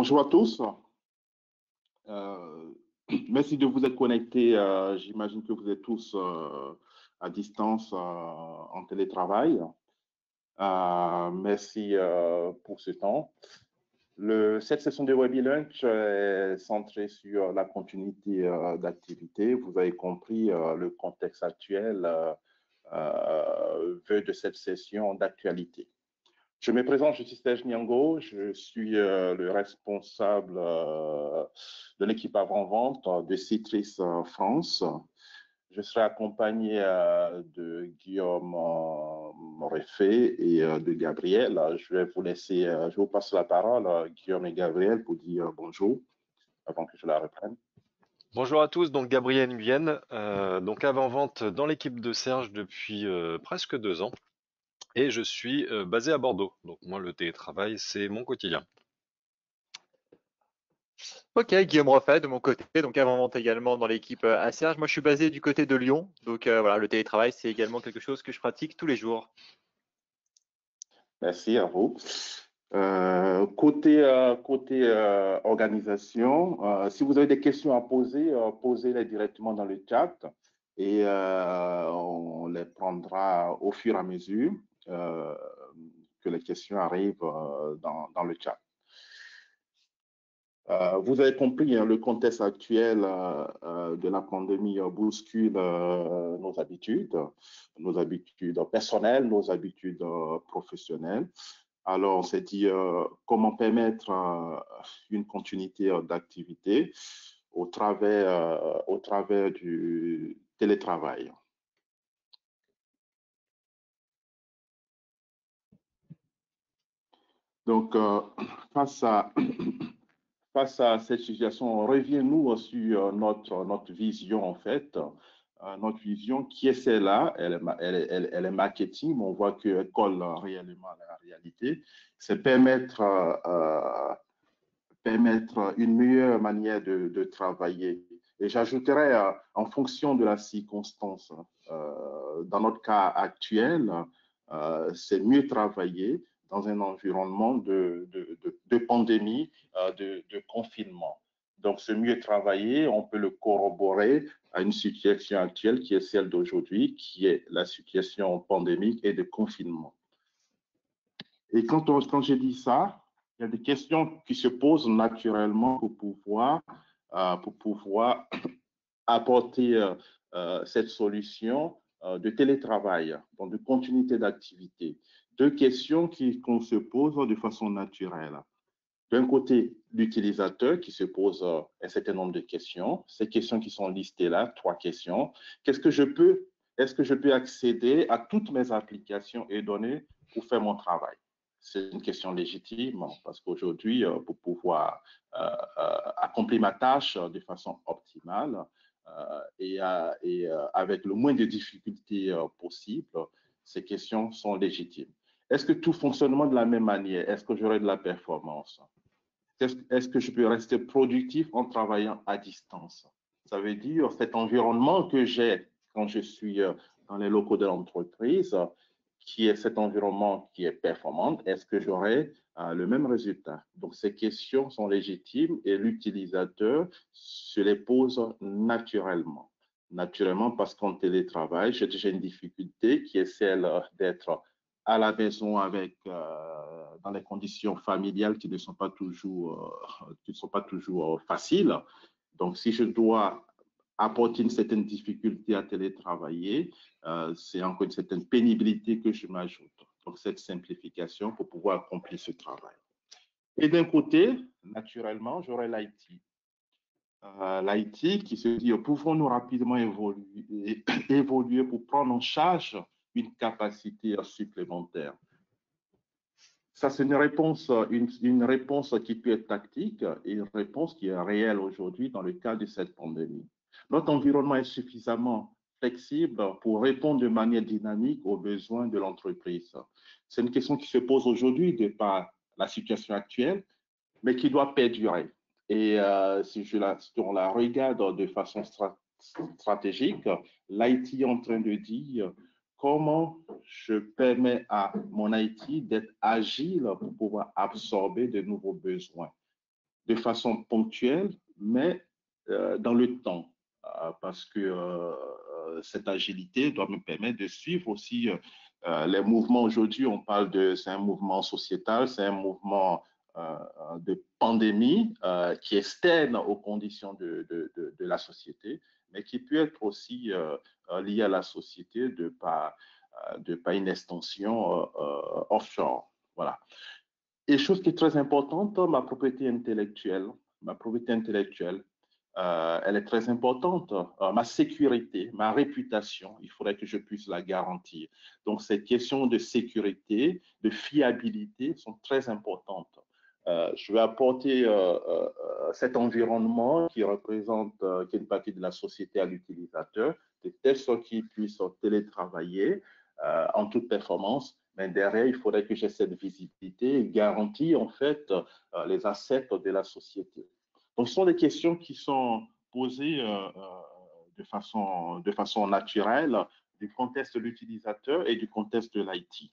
Bonjour à tous. Euh, Merci de vous être connectés. J'imagine que vous êtes tous à distance en télétravail. Merci pour ce temps. Cette session de Webilunch est centrée sur la continuité d'activité. Vous avez compris le contexte actuel veut de cette session d'actualité. Je me présente, je suis Serge Niango, je suis le responsable de l'équipe avant-vente de Citrix France. Je serai accompagné de Guillaume Moréfé et de Gabriel. Je vais vous laisser, je vous passe la parole, Guillaume et Gabriel, pour dire bonjour avant que je la reprenne. Bonjour à tous, donc Gabriel Nguyen, donc avant-vente dans l'équipe de Serge depuis presque 2 ans et je suis basé à Bordeaux. Donc moi le télétravail c'est mon quotidien. Ok, Guillaume Refait de mon côté, donc avant-vente également dans l'équipe Serge. Moi, je suis basé du côté de Lyon, donc voilà, le télétravail, c'est également quelque chose que je pratique tous les jours. Merci à vous. Côté organisation, si vous avez des questions à poser, posez-les directement dans le chat et on les prendra au fur et à mesure que les questions arrivent dans le chat. Vous avez compris, hein, le contexte actuel de la pandémie bouscule nos habitudes personnelles, nos habitudes professionnelles. Alors, on s'est dit comment permettre une continuité d'activité au travers du télétravail. Donc, face à cette situation, reviens-nous sur notre vision, en fait. Notre vision, qui est celle-là, elle est marketing, mais on voit qu'elle colle réellement à la réalité. C'est permettre une meilleure manière de travailler. Et j'ajouterais, en fonction de la circonstance, dans notre cas actuel, c'est mieux travailler dans un environnement de pandémie, de confinement. Donc, ce mieux travailler, on peut le corroborer à une situation actuelle qui est celle d'aujourd'hui, qui est la situation pandémique et de confinement. Et quand j'ai dit ça, il y a des questions qui se posent naturellement pour pouvoir apporter cette solution de télétravail, donc de continuité d'activité. Deux questions qu'on se pose de façon naturelle. D'un côté, l'utilisateur qui se pose un certain nombre de questions. Ces questions qui sont listées là, 3 questions. Est-ce que je peux accéder à toutes mes applications et données pour faire mon travail? C'est une question légitime parce qu'aujourd'hui, pour pouvoir accomplir ma tâche de façon optimale et avec le moins de difficultés possible, ces questions sont légitimes. Est-ce que tout fonctionne de la même manière? Est-ce que j'aurai de la performance? Est-ce que je peux rester productif en travaillant à distance? Ça veut dire cet environnement que j'ai quand je suis dans les locaux de l'entreprise, qui est cet environnement qui est performant, est-ce que j'aurai le même résultat? Donc, ces questions sont légitimes et l'utilisateur se les pose naturellement. Naturellement, parce qu'en télétravail, j'ai déjà une difficulté qui est celle d'être à la maison dans les conditions familiales qui ne sont pas toujours faciles. Donc, si je dois apporter une certaine difficulté à télétravailler, c'est encore une certaine pénibilité que je m'ajoute. Donc, cette simplification pour pouvoir accomplir ce travail. Et d'un côté, naturellement, j'aurai l'IT. L'IT qui se dit, pouvons-nous rapidement évoluer pour prendre en charge une capacité supplémentaire? Ça, c'est une réponse qui peut être tactique et une réponse qui est réelle aujourd'hui dans le cadre de cette pandémie. Notre environnement est suffisamment flexible pour répondre de manière dynamique aux besoins de l'entreprise. C'est une question qui se pose aujourd'hui de par la situation actuelle, mais qui doit perdurer. Et si on la regarde de façon stratégique, l'IT est en train de dire comment je permets à mon IT d'être agile pour pouvoir absorber de nouveaux besoins. de façon ponctuelle, mais dans le temps, parce que cette agilité doit me permettre de suivre aussi les mouvements. Aujourd'hui, on parle c'est un mouvement sociétal, c'est un mouvement de pandémie qui est externe aux conditions de la société, mais qui peut être aussi lié à la société de par une extension offshore. Voilà. Et chose qui est très importante, ma propriété intellectuelle. Ma propriété intellectuelle, elle est très importante. Ma sécurité, ma réputation, il faudrait que je puisse la garantir. Donc, ces questions de sécurité, de fiabilité sont très importantes. Je vais apporter cet environnement qui représente qui est une partie de la société à l'utilisateur, de telle sorte qu'il puisse télétravailler en toute performance. Mais derrière, il faudrait que j'ai cette visibilité et garantir en fait les assets de la société. Donc, ce sont des questions qui sont posées de façon naturelle du contexte de l'utilisateur et du contexte de l'IT.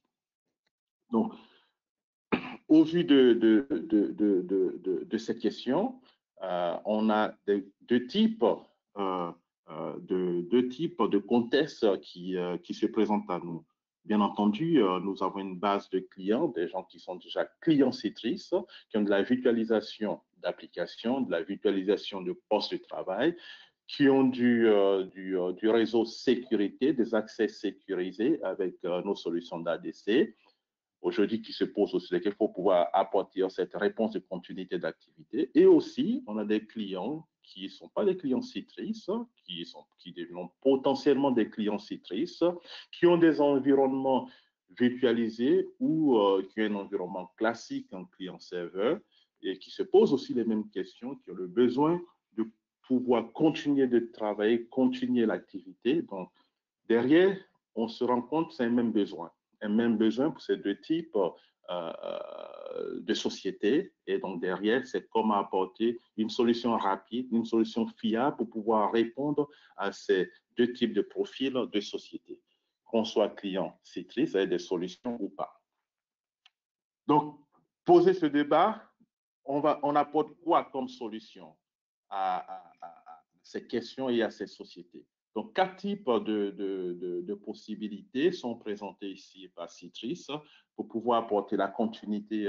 Donc, au vu de ces questions, on a deux types de contextes qui se présentent à nous. Bien entendu, nous avons une base de clients, des gens qui sont déjà clients Citrix, qui ont de la virtualisation d'applications, de la virtualisation de postes de travail, qui ont du réseau sécurité, des accès sécurisés avec nos solutions d'ADC. Aujourd'hui, qui se pose aussi la question, il faut pouvoir apporter cette réponse de continuité d'activité. Et aussi, on a des clients qui ne sont pas des clients Citrix, qui deviennent potentiellement des clients Citrix, qui ont des environnements virtualisés ou qui ont un environnement classique, un client-serveur, et qui se posent aussi les mêmes questions, qui ont le besoin de pouvoir continuer de travailler, continuer l'activité. Donc, derrière, on se rend compte que c'est un même besoin pour ces deux types de sociétés. Et donc, derrière, c'est comment apporter une solution rapide, une solution fiable pour pouvoir répondre à ces deux types de profils de société, qu'on soit client Citrix avec des solutions ou pas. Donc, poser ce débat, on apporte quoi comme solution à ces questions et à ces sociétés? Donc, 4 types de possibilités sont présentées ici par Citrix pour pouvoir apporter la continuité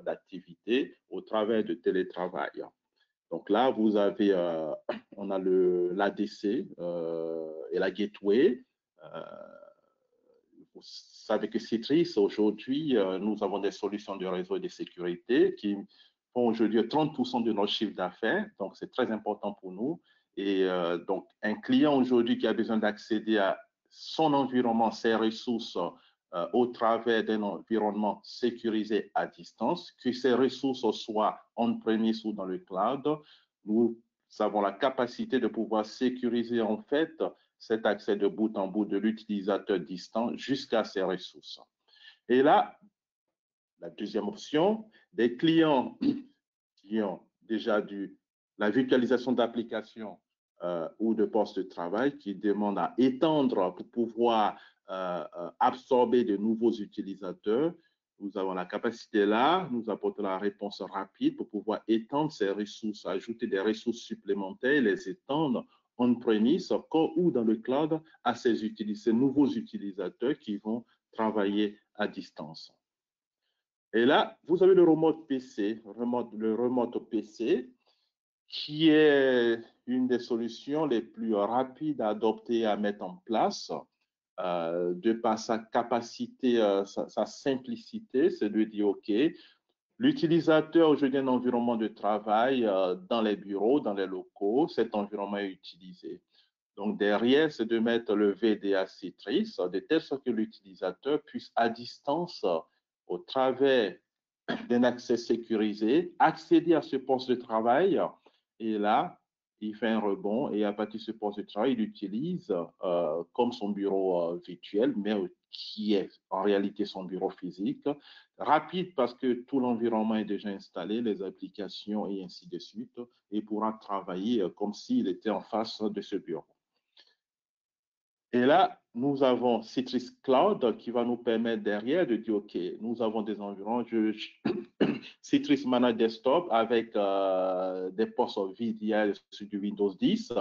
d'activité au travers de télétravail. Donc là, vous avez, on a l'ADC et la gateway. Vous savez que Citrix, aujourd'hui, nous avons des solutions de réseau et de sécurité qui font aujourd'hui 30% de notre chiffre d'affaires. Donc, c'est très important pour nous. Et donc, un client aujourd'hui qui a besoin d'accéder à son environnement, ses ressources au travers d'un environnement sécurisé à distance, que ces ressources soient on-premise ou dans le cloud, nous avons la capacité de pouvoir sécuriser en fait cet accès de bout en bout de l'utilisateur distant jusqu'à ses ressources. Et là, la deuxième option, des clients qui ont déjà la virtualisation d'applications ou de postes de travail qui demandent à étendre pour pouvoir absorber de nouveaux utilisateurs. Nous avons la capacité là, nous apportons la réponse rapide pour pouvoir étendre ces ressources, ajouter des ressources supplémentaires, les étendre on-premise ou dans le cloud à ces nouveaux utilisateurs qui vont travailler à distance. Et là, vous avez le remote PC, le remote PC, qui est une des solutions les plus rapides à adopter et à mettre en place, de par sa capacité, sa simplicité, c'est de dire, OK, l'utilisateur aujourd'hui a un environnement de travail dans les bureaux, dans les locaux, cet environnement est utilisé. Donc, derrière, c'est de mettre le VDA Citrix de telle sorte que l'utilisateur puisse, à distance, au travers d'un accès sécurisé, accéder à ce poste de travail. Et là, il fait un rebond et à partir de ce poste de travail, il l'utilise comme son bureau virtuel, mais qui est en réalité son bureau physique. Rapide parce que tout l'environnement est déjà installé, les applications et ainsi de suite, et pourra travailler comme s'il était en face de ce bureau. Et là, nous avons Citrix Cloud qui va nous permettre derrière de dire, OK, nous avons des environnements, Citrix Manage Desktop avec des postes VDI sur du Windows 10.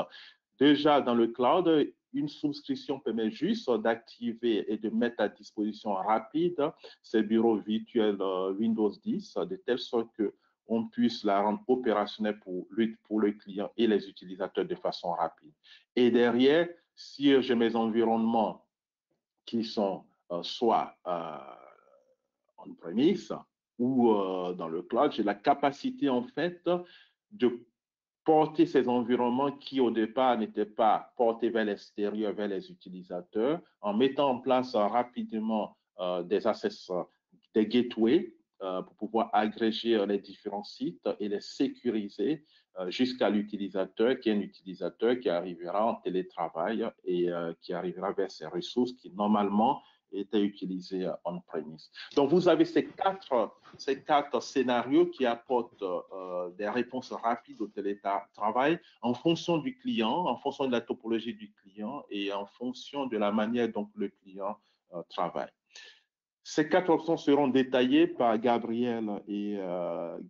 Déjà dans le cloud, une souscription permet juste d'activer et de mettre à disposition rapide ces bureaux virtuels Windows 10 de telle sorte qu'on puisse la rendre opérationnelle pour le client et les utilisateurs de façon rapide. Et derrière, si j'ai mes environnements qui sont soit on-premise ou dans le cloud, j'ai la capacité en fait de porter ces environnements qui au départ n'étaient pas portés vers l'extérieur, vers les utilisateurs, en mettant en place rapidement des access, des gateways pour pouvoir agréger les différents sites et les sécuriser jusqu'à l'utilisateur, qui est un utilisateur qui arrivera en télétravail et qui arrivera vers ces ressources qui normalement étaient utilisées on-premise. Donc, vous avez ces quatre scénarios qui apportent des réponses rapides au télétravail en fonction du client, en fonction de la topologie du client et en fonction de la manière dont le client travaille. Ces quatre options seront détaillées par Gabriel et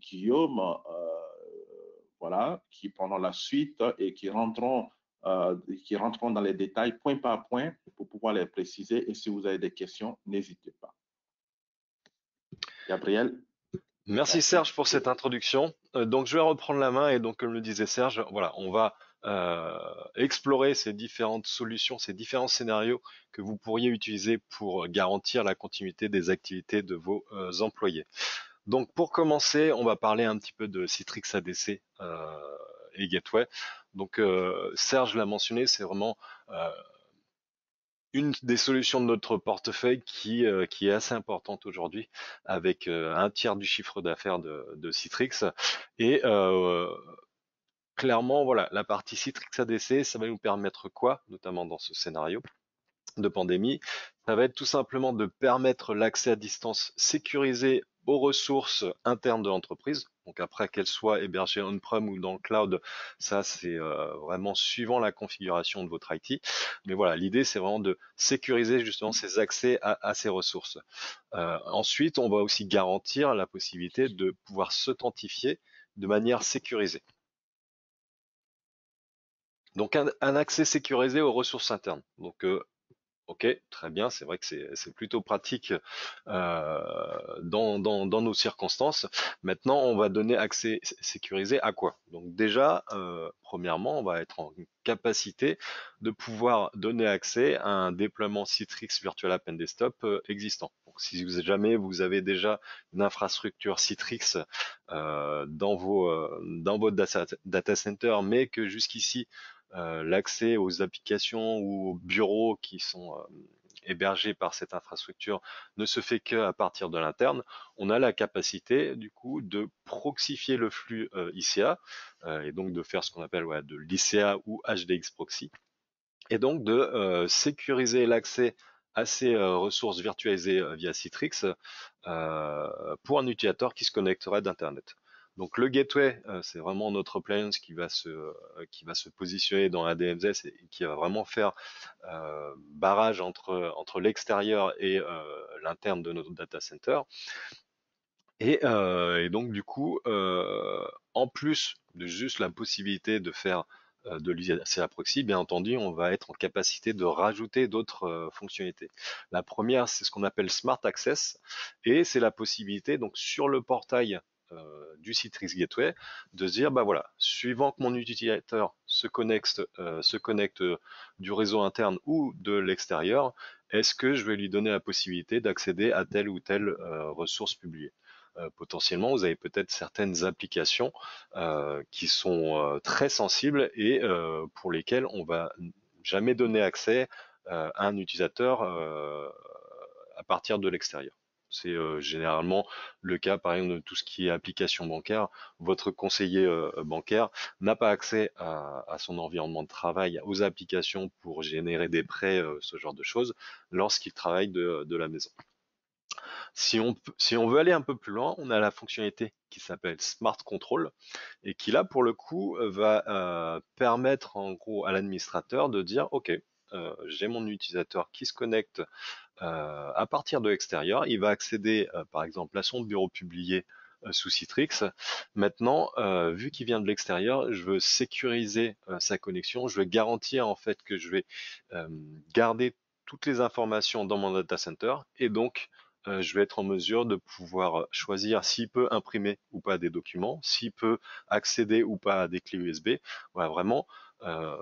Guillaume, voilà, qui prendront la suite et qui rentreront dans les détails point par point pour pouvoir les préciser. Et si vous avez des questions, n'hésitez pas. Gabriel. Merci Serge pour cette introduction. Donc je vais reprendre la main et donc comme le disait Serge, voilà, on va explorer ces différentes solutions, ces différents scénarios que vous pourriez utiliser pour garantir la continuité des activités de vos employés. Donc pour commencer, on va parler un petit peu de Citrix ADC et Gateway. Donc Serge l'a mentionné, c'est vraiment une des solutions de notre portefeuille qui est assez importante aujourd'hui, avec un tiers du chiffre d'affaires de Citrix. Et clairement, voilà, la partie Citrix ADC, ça va nous permettre quoi, notamment dans ce scénario de pandémie? Ça va être tout simplement de permettre l'accès à distance sécurisé aux ressources internes de l'entreprise. Donc après, qu'elles soient hébergées on-prem ou dans le cloud, ça c'est vraiment suivant la configuration de votre IT. Mais voilà, l'idée c'est vraiment de sécuriser justement ces accès à ces ressources. Ensuite, on va aussi garantir la possibilité de pouvoir s'authentifier de manière sécurisée. Donc un accès sécurisé aux ressources internes. Donc ok, très bien, c'est vrai que c'est plutôt pratique dans nos circonstances. Maintenant, on va donner accès sécurisé à quoi? Donc déjà, premièrement, on va être en capacité de pouvoir donner accès à un déploiement Citrix Virtual App and Desktop existant. Donc, si jamais vous avez déjà une infrastructure Citrix dans vos data centers, mais que jusqu'ici l'accès aux applications ou aux bureaux qui sont hébergés par cette infrastructure ne se fait qu'à partir de l'interne, on a la capacité du coup de proxifier le flux ICA et donc de faire ce qu'on appelle de l'ICA ou HDX proxy et donc de sécuriser l'accès à ces ressources virtualisées via Citrix pour un utilisateur qui se connecterait d'Internet. Donc le gateway, c'est vraiment notre appliance qui va se positionner dans ADMZ et qui va vraiment faire barrage entre l'extérieur et l'interne de notre data center. Et donc du coup, en plus de juste la possibilité de faire de l'ICA proxy, bien entendu, on va être en capacité de rajouter d'autres fonctionnalités. La première, c'est ce qu'on appelle Smart Access, et c'est la possibilité, donc sur le portail du Citrix Gateway, de se dire, bah voilà, suivant que mon utilisateur se connecte du réseau interne ou de l'extérieur, est-ce que je vais lui donner la possibilité d'accéder à telle ou telle ressource publiée? Potentiellement, vous avez peut-être certaines applications qui sont très sensibles et pour lesquelles on va jamais donner accès à un utilisateur à partir de l'extérieur. C'est généralement le cas, par exemple, de tout ce qui est application bancaire. Votre conseiller bancaire n'a pas accès à son environnement de travail, aux applications pour générer des prêts, ce genre de choses, lorsqu'il travaille de la maison. Si on veut aller un peu plus loin, on a la fonctionnalité qui s'appelle Smart Control et qui là pour le coup va permettre en gros à l'administrateur de dire ok, j'ai mon utilisateur qui se connecte à partir de l'extérieur, il va accéder par exemple à son bureau publié sous Citrix. Maintenant, vu qu'il vient de l'extérieur, je veux sécuriser sa connexion, je veux garantir en fait que je vais garder toutes les informations dans mon data center et donc je vais être en mesure de pouvoir choisir s'il peut imprimer ou pas des documents, s'il peut accéder ou pas à des clés USB. Voilà, vraiment euh,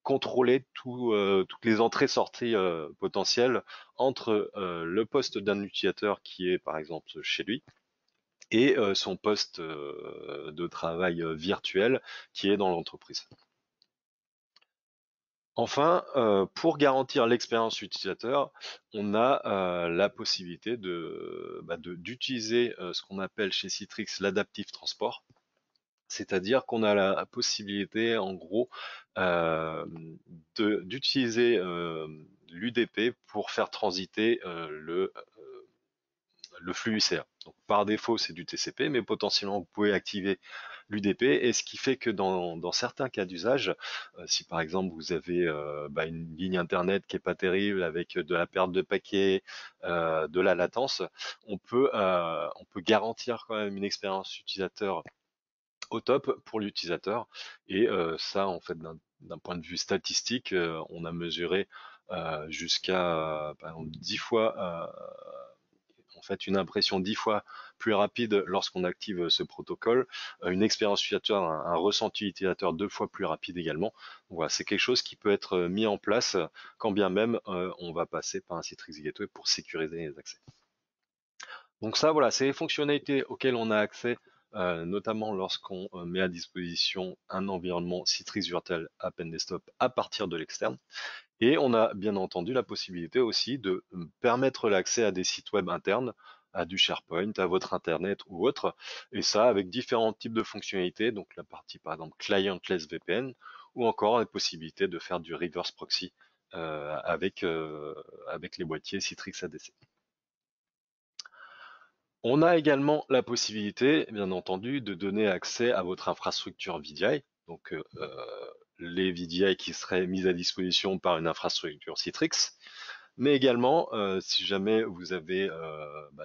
contrôler toutes les entrées-sorties potentielles entre le poste d'un utilisateur qui est par exemple chez lui et son poste de travail virtuel qui est dans l'entreprise. Enfin, pour garantir l'expérience utilisateur, on a la possibilité d'utiliser ce qu'on appelle chez Citrix l'adaptive transport. C'est-à-dire qu'on a la possibilité, en gros, d'utiliser l'UDP pour faire transiter le flux UCA. Donc, par défaut, c'est du TCP, mais potentiellement, vous pouvez activer l'UDP, et ce qui fait que dans certains cas d'usage, si par exemple vous avez une ligne Internet qui est pas terrible, avec de la perte de paquets, de la latence, on peut garantir quand même une expérience utilisateur au top pour l'utilisateur. Et ça, en fait, d'un point de vue statistique, on a mesuré jusqu'à par exemple 10 fois en fait une impression 10 fois plus rapide lorsqu'on active ce protocole, une expérience utilisateur, un ressenti utilisateur 2 fois plus rapide également. Donc voilà, c'est quelque chose qui peut être mis en place quand bien même on va passer par un Citrix Gateway pour sécuriser les accès. Donc ça, voilà, c'est les fonctionnalités auxquelles on a accès, notamment lorsqu'on met à disposition un environnement Citrix Virtual App and Desktop à partir de l'externe. Et on a bien entendu la possibilité aussi de permettre l'accès à des sites web internes, à du SharePoint, à votre Internet ou autre, et ça avec différents types de fonctionnalités, donc la partie par exemple clientless VPN, ou encore la possibilité de faire du reverse proxy avec les boîtiers Citrix ADC. On a également la possibilité, bien entendu, de donner accès à votre infrastructure VDI, donc les VDI qui seraient mis à disposition par une infrastructure Citrix, mais également si jamais vous avez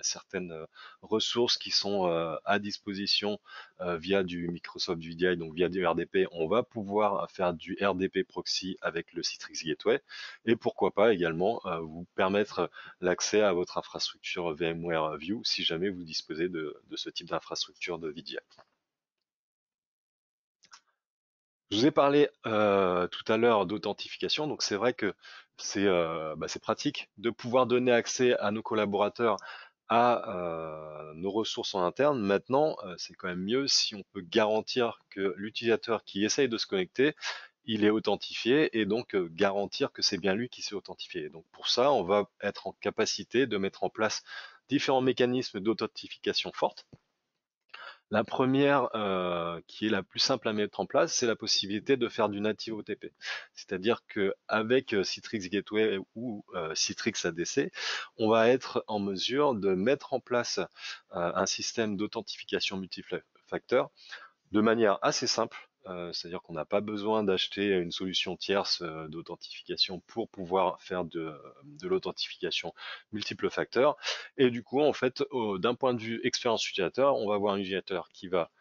certaines ressources qui sont à disposition via du Microsoft VDI, donc via du RDP, on va pouvoir faire du RDP proxy avec le Citrix Gateway, et pourquoi pas également vous permettre l'accès à votre infrastructure VMware View si jamais vous disposez de ce type d'infrastructure de VDI. Je vous ai parlé tout à l'heure d'authentification, donc c'est vrai que c'est pratique de pouvoir donner accès à nos collaborateurs à nos ressources en interne. Maintenant, c'est quand même mieux si on peut garantir que l'utilisateur qui essaye de se connecter, il est authentifié, et donc garantir que c'est bien lui qui s'est authentifié. Donc pour ça, on va être en capacité de mettre en place différents mécanismes d'authentification forte. La première, qui est la plus simple à mettre en place, c'est la possibilité de faire du native OTP. C'est-à-dire qu'avec Citrix Gateway ou Citrix ADC, on va être en mesure de mettre en place un système d'authentification multifacteur de manière assez simple. C'est-à-dire qu'on n'a pas besoin d'acheter une solution tierce d'authentification pour pouvoir faire de l'authentification multiple facteurs. Et du coup, en fait, d'un point de vue expérience utilisateur, on va avoir un utilisateur qui va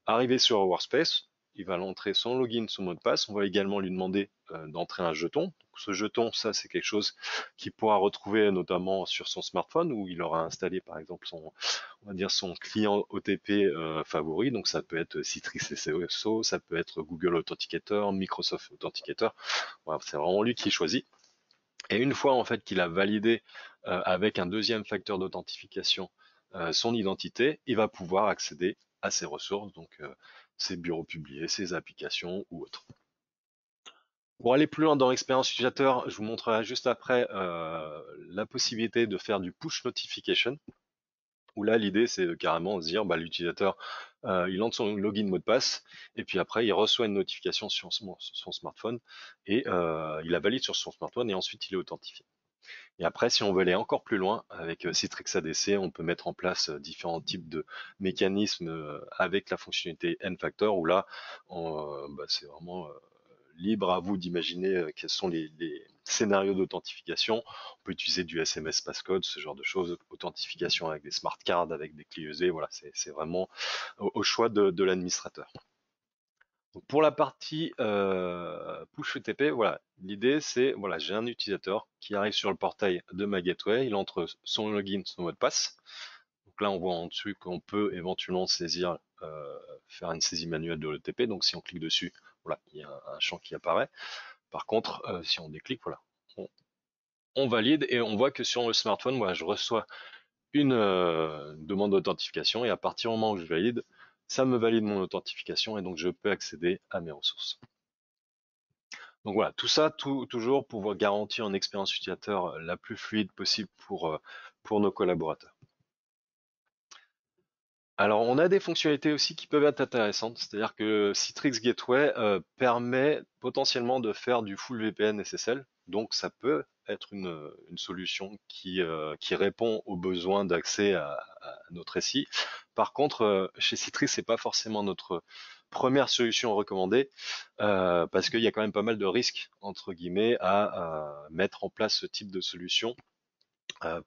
arriver sur Workspace, il va entrer son login, son mot de passe. On va également lui demander d'entrer un jeton. Donc, ce jeton, ça, c'est quelque chose qu'il pourra retrouver notamment sur son smartphone, où il aura installé, par exemple, on va dire son client OTP favori. Donc, ça peut être Citrix SSO, ça peut être Google Authenticator, Microsoft Authenticator. Voilà, c'est vraiment lui qui est choisi. Et une fois en fait qu'il a validé avec un deuxième facteur d'authentification son identité, il va pouvoir accéder à ses ressources, donc ses bureaux publiés, ses applications ou autres. Pour aller plus loin dans l'expérience utilisateur, je vous montrerai juste après la possibilité de faire du push notification, où là l'idée c'est carrément de se dire l'utilisateur il entre son login mot de passe, et puis après il reçoit une notification sur son smartphone, et il la valide sur son smartphone, et ensuite il est authentifié. Et après, si on veut aller encore plus loin, avec Citrix ADC, on peut mettre en place différents types de mécanismes avec la fonctionnalité N-Factor, où là, c'est vraiment libre à vous d'imaginer quels sont scénarios d'authentification. On peut utiliser du SMS passcode, ce genre de choses, authentification avec des smart cards, avec des clés USB. Voilà, c'est vraiment au choix de l'administrateur. Donc pour la partie push UTP, voilà, l'idée c'est, voilà, j'ai un utilisateur qui arrive sur le portail de ma gateway, il entre son login, son mot de passe. Donc là, on voit en dessus qu'on peut éventuellement saisir, faire une saisie manuelle de l'ETP. Donc si on clique dessus, voilà, il y a un champ qui apparaît. Par contre, si on déclique, voilà, on valide et on voit que sur le smartphone, voilà, je reçois une demande d'authentification et à partir du moment où je valide, ça me valide mon authentification et donc je peux accéder à mes ressources. Donc voilà, tout ça, toujours pour garantir une expérience utilisateur la plus fluide possible pour nos collaborateurs. Alors, on a des fonctionnalités aussi qui peuvent être intéressantes, c'est-à-dire que Citrix Gateway permet potentiellement de faire du full VPN SSL, donc ça peut être une solution qui répond aux besoins d'accès à notre SI. Par contre, chez Citrix, c'est pas forcément notre première solution recommandée, parce qu'il y a quand même pas mal de risques, entre guillemets, à mettre en place ce type de solution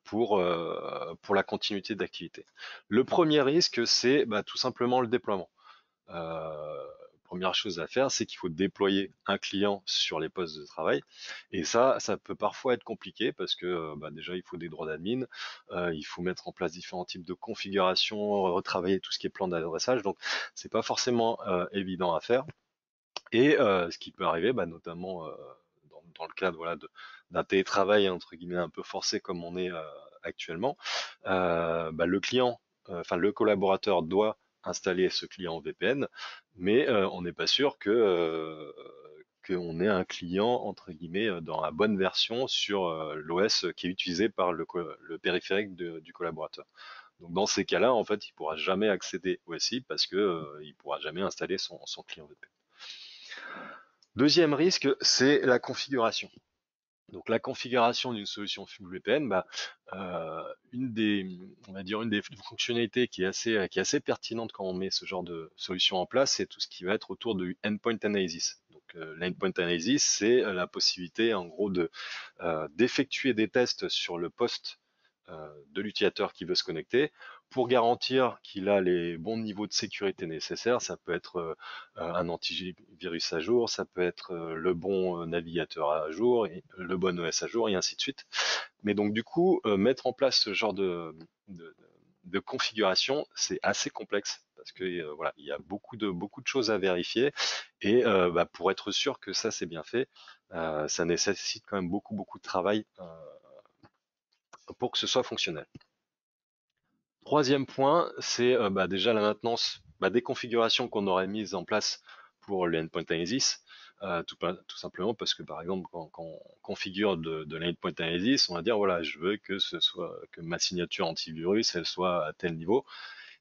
pour la continuité d'activité. Le premier risque, c'est tout simplement le déploiement. Première chose à faire, c'est qu'il faut déployer un client sur les postes de travail. Et ça peut parfois être compliqué parce que déjà, il faut des droits d'admin, il faut mettre en place différents types de configurations, retravailler tout ce qui est plan d'adressage. Donc, c'est pas forcément évident à faire. Et ce qui peut arriver, notamment dans le cadre d'un télétravail entre guillemets un peu forcé comme on est actuellement, le client, enfin le collaborateur doit installer ce client VPN, mais on n'est pas sûr qu'on ait un client entre guillemets dans la bonne version sur l'OS qui est utilisé par le périphérique du collaborateur. Donc dans ces cas-là, en fait, il pourra jamais accéder au SI parce que il pourra jamais installer son client VPN. Deuxième risque, c'est la configuration. Donc la configuration d'une solution full VPN, une des fonctionnalités qui est assez pertinente quand on met ce genre de solution en place, c'est tout ce qui va être autour du endpoint analysis. Donc l'endpoint analysis, c'est la possibilité en gros d'effectuer des tests sur le poste de l'utilisateur qui veut se connecter pour garantir qu'il a les bons niveaux de sécurité nécessaires. Ça peut être un antivirus à jour, ça peut être le bon navigateur à jour, et le bon OS à jour, et ainsi de suite. Mais donc du coup, mettre en place ce genre de configuration, c'est assez complexe parce que voilà, il y a beaucoup de choses à vérifier et pour être sûr que ça c'est bien fait, ça nécessite quand même beaucoup de travail pour que ce soit fonctionnel. Troisième point, c'est déjà la maintenance des configurations qu'on aurait mises en place pour le endpoint analysis, tout simplement parce que par exemple quand on configure de l'endpoint analysis, on va dire voilà, je veux que ma signature antivirus elle soit à tel niveau,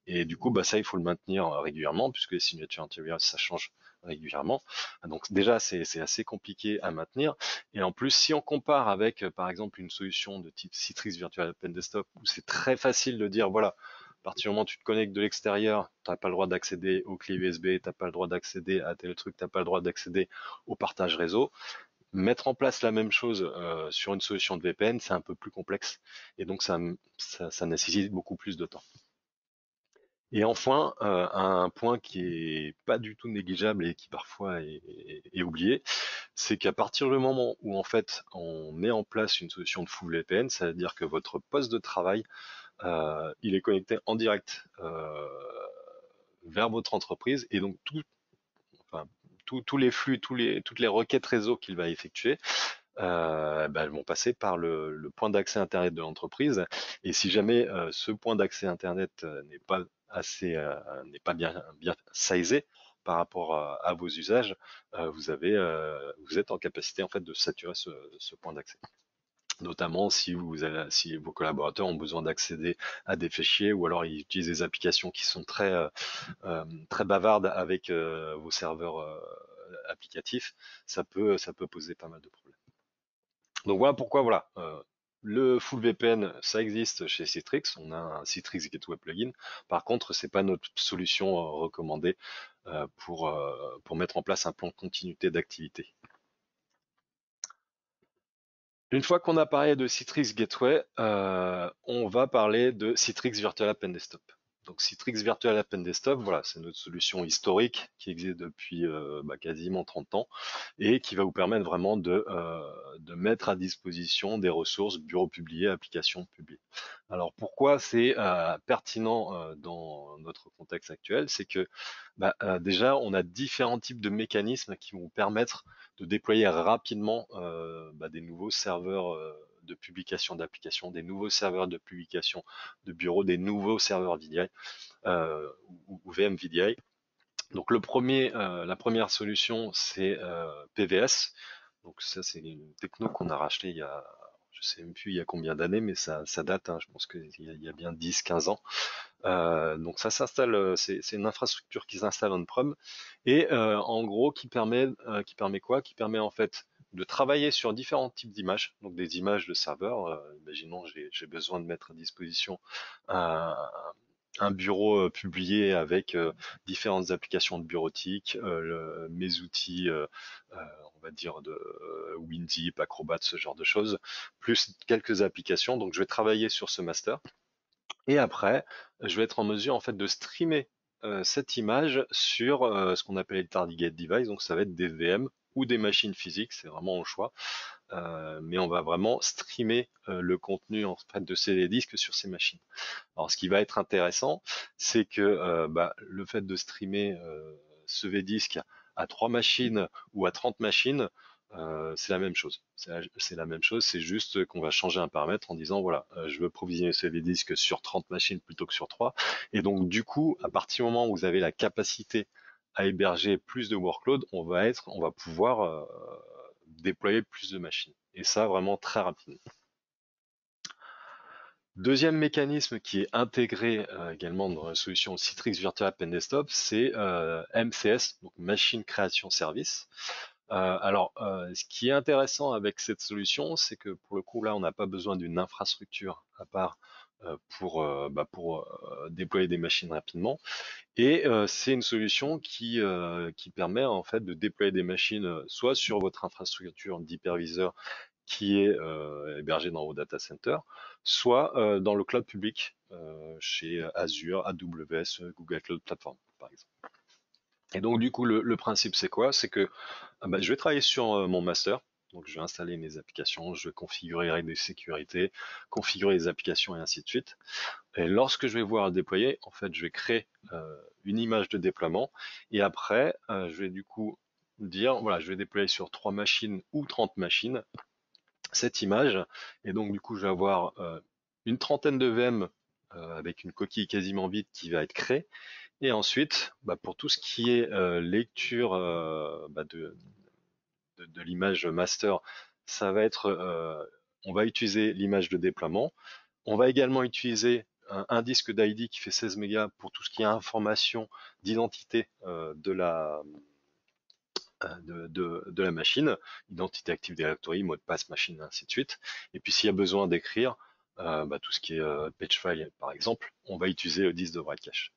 et du coup ça il faut le maintenir régulièrement puisque les signatures antivirus ça change régulièrement. Donc déjà c'est assez compliqué à maintenir, et en plus si on compare avec par exemple une solution de type Citrix Virtual Open Desktop où c'est très facile de dire voilà, à partir du moment où tu te connectes de l'extérieur, tu n'as pas le droit d'accéder aux clés USB, tu n'as pas le droit d'accéder à tel truc, tu n'as pas le droit d'accéder au partage réseau. Mettre en place la même chose sur une solution de VPN, c'est un peu plus complexe, et donc ça nécessite beaucoup plus de temps. Et enfin, un point qui est pas du tout négligeable et qui parfois est oublié, c'est qu'à partir du moment où en fait on met en place une solution de full VPN, ça veut dire que votre poste de travail, il est connecté en direct vers votre entreprise, et donc tous les flux, toutes les requêtes réseau qu'il va effectuer, elles vont passer par le point d'accès Internet de l'entreprise. Et si jamais ce point d'accès Internet n'est pas bien sizé par rapport à vos usages, vous êtes en capacité en fait de saturer ce point d'accès. Notamment si vos collaborateurs ont besoin d'accéder à des fichiers, ou alors ils utilisent des applications qui sont très bavardes avec vos serveurs applicatifs, ça peut poser pas mal de problèmes. Donc voilà pourquoi le full VPN, ça existe chez Citrix. On a un Citrix Gateway Plugin. Par contre, c'est pas notre solution recommandée pour mettre en place un plan de continuité d'activité. Une fois qu'on a parlé de Citrix Gateway, on va parler de Citrix Virtual App and Desktop. Donc Citrix Virtual App and Desktop, voilà, c'est notre solution historique qui existe depuis quasiment 30 ans et qui va vous permettre vraiment de mettre à disposition des ressources bureaux publiés, applications publiées. Alors pourquoi c'est pertinent dans notre contexte actuel? C'est que déjà, on a différents types de mécanismes qui vont permettre de déployer rapidement des nouveaux serveurs de publication d'applications, des nouveaux serveurs de publication de bureaux, des nouveaux serveurs VDI ou VM VDI. Donc la première solution, c'est PVS. Donc ça, c'est une techno qu'on a racheté il y a, je sais même plus il y a combien d'années, mais ça date, hein, je pense qu'il y a bien 10-15 ans. Donc ça s'installe, c'est une infrastructure qui s'installe on-prem et en gros qui permet quoi? Qui permet en fait de travailler sur différents types d'images, donc des images de serveurs. Imaginons j'ai besoin de mettre à disposition un bureau publié avec différentes applications de bureautique, mes outils, on va dire de WinZip, Acrobat, ce genre de choses, plus quelques applications. Donc je vais travailler sur ce master. Et après, je vais être en mesure en fait de streamer cette image sur ce qu'on appelle les target device, donc ça va être des VM ou des machines physiques, c'est vraiment au choix. Mais on va vraiment streamer le contenu en fait de ces disques sur ces machines. Alors ce qui va être intéressant, c'est que le fait de streamer ce V-Disque à 3 machines ou à 30 machines, c'est la même chose. C'est la même chose, c'est juste qu'on va changer un paramètre en disant voilà, je veux provisionner ce V-Disque sur 30 machines plutôt que sur 3. Et donc du coup, à partir du moment où vous avez la capacité à héberger plus de workload, on va pouvoir déployer plus de machines. Et ça vraiment très rapidement. Deuxième mécanisme qui est intégré également dans la solution Citrix Virtual App and Desktop, c'est MCS, donc Machine Creation Service. Ce qui est intéressant avec cette solution, c'est que pour le coup là, on n'a pas besoin d'une infrastructure à part pour déployer des machines rapidement. Et c'est une solution qui permet en fait de déployer des machines soit sur votre infrastructure d'hyperviseur qui est hébergé dans vos data centers, soit dans le cloud public chez Azure, AWS, Google Cloud Platform, par exemple. Et donc du coup, le principe c'est quoi? C'est que je vais travailler sur mon master. Donc je vais installer mes applications, je vais configurer les règles de sécurité, configurer les applications et ainsi de suite. Et lorsque je vais voir déployer, en fait, je vais créer une image de déploiement. Et après, je vais du coup dire, voilà, je vais déployer sur 3 machines ou 30 machines cette image. Et donc, du coup, je vais avoir une trentaine de VM avec une coquille quasiment vide qui va être créée. Et ensuite, pour tout ce qui est lecture de l'image master, ça va être, on va utiliser l'image de déploiement. On va également utiliser un disque d'ID qui fait 16 mégas pour tout ce qui est information d'identité de la machine, identité Active Directory, mot de passe machine, ainsi de suite. Et puis s'il y a besoin d'écrire tout ce qui est page file par exemple, on va utiliser le disque de write cache.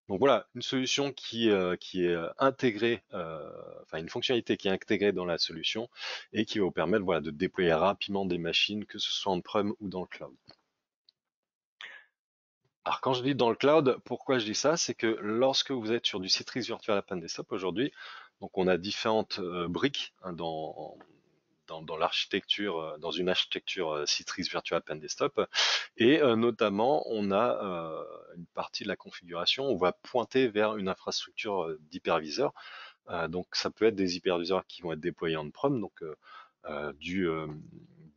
Donc voilà, une solution qui est intégrée, une fonctionnalité qui est intégrée dans la solution et qui va vous permettre de déployer rapidement des machines, que ce soit on-prem ou dans le cloud. Alors quand je dis dans le cloud, pourquoi je dis ça? C'est que lorsque vous êtes sur du Citrix Virtual App and Desktop aujourd'hui, donc on a différentes briques dans l'architecture, dans une architecture Citrix Virtual App and Desktop, et notamment on a une partie de la configuration, on va pointer vers une infrastructure d'hyperviseur. Donc ça peut être des hyperviseurs qui vont être déployés en-prem, donc du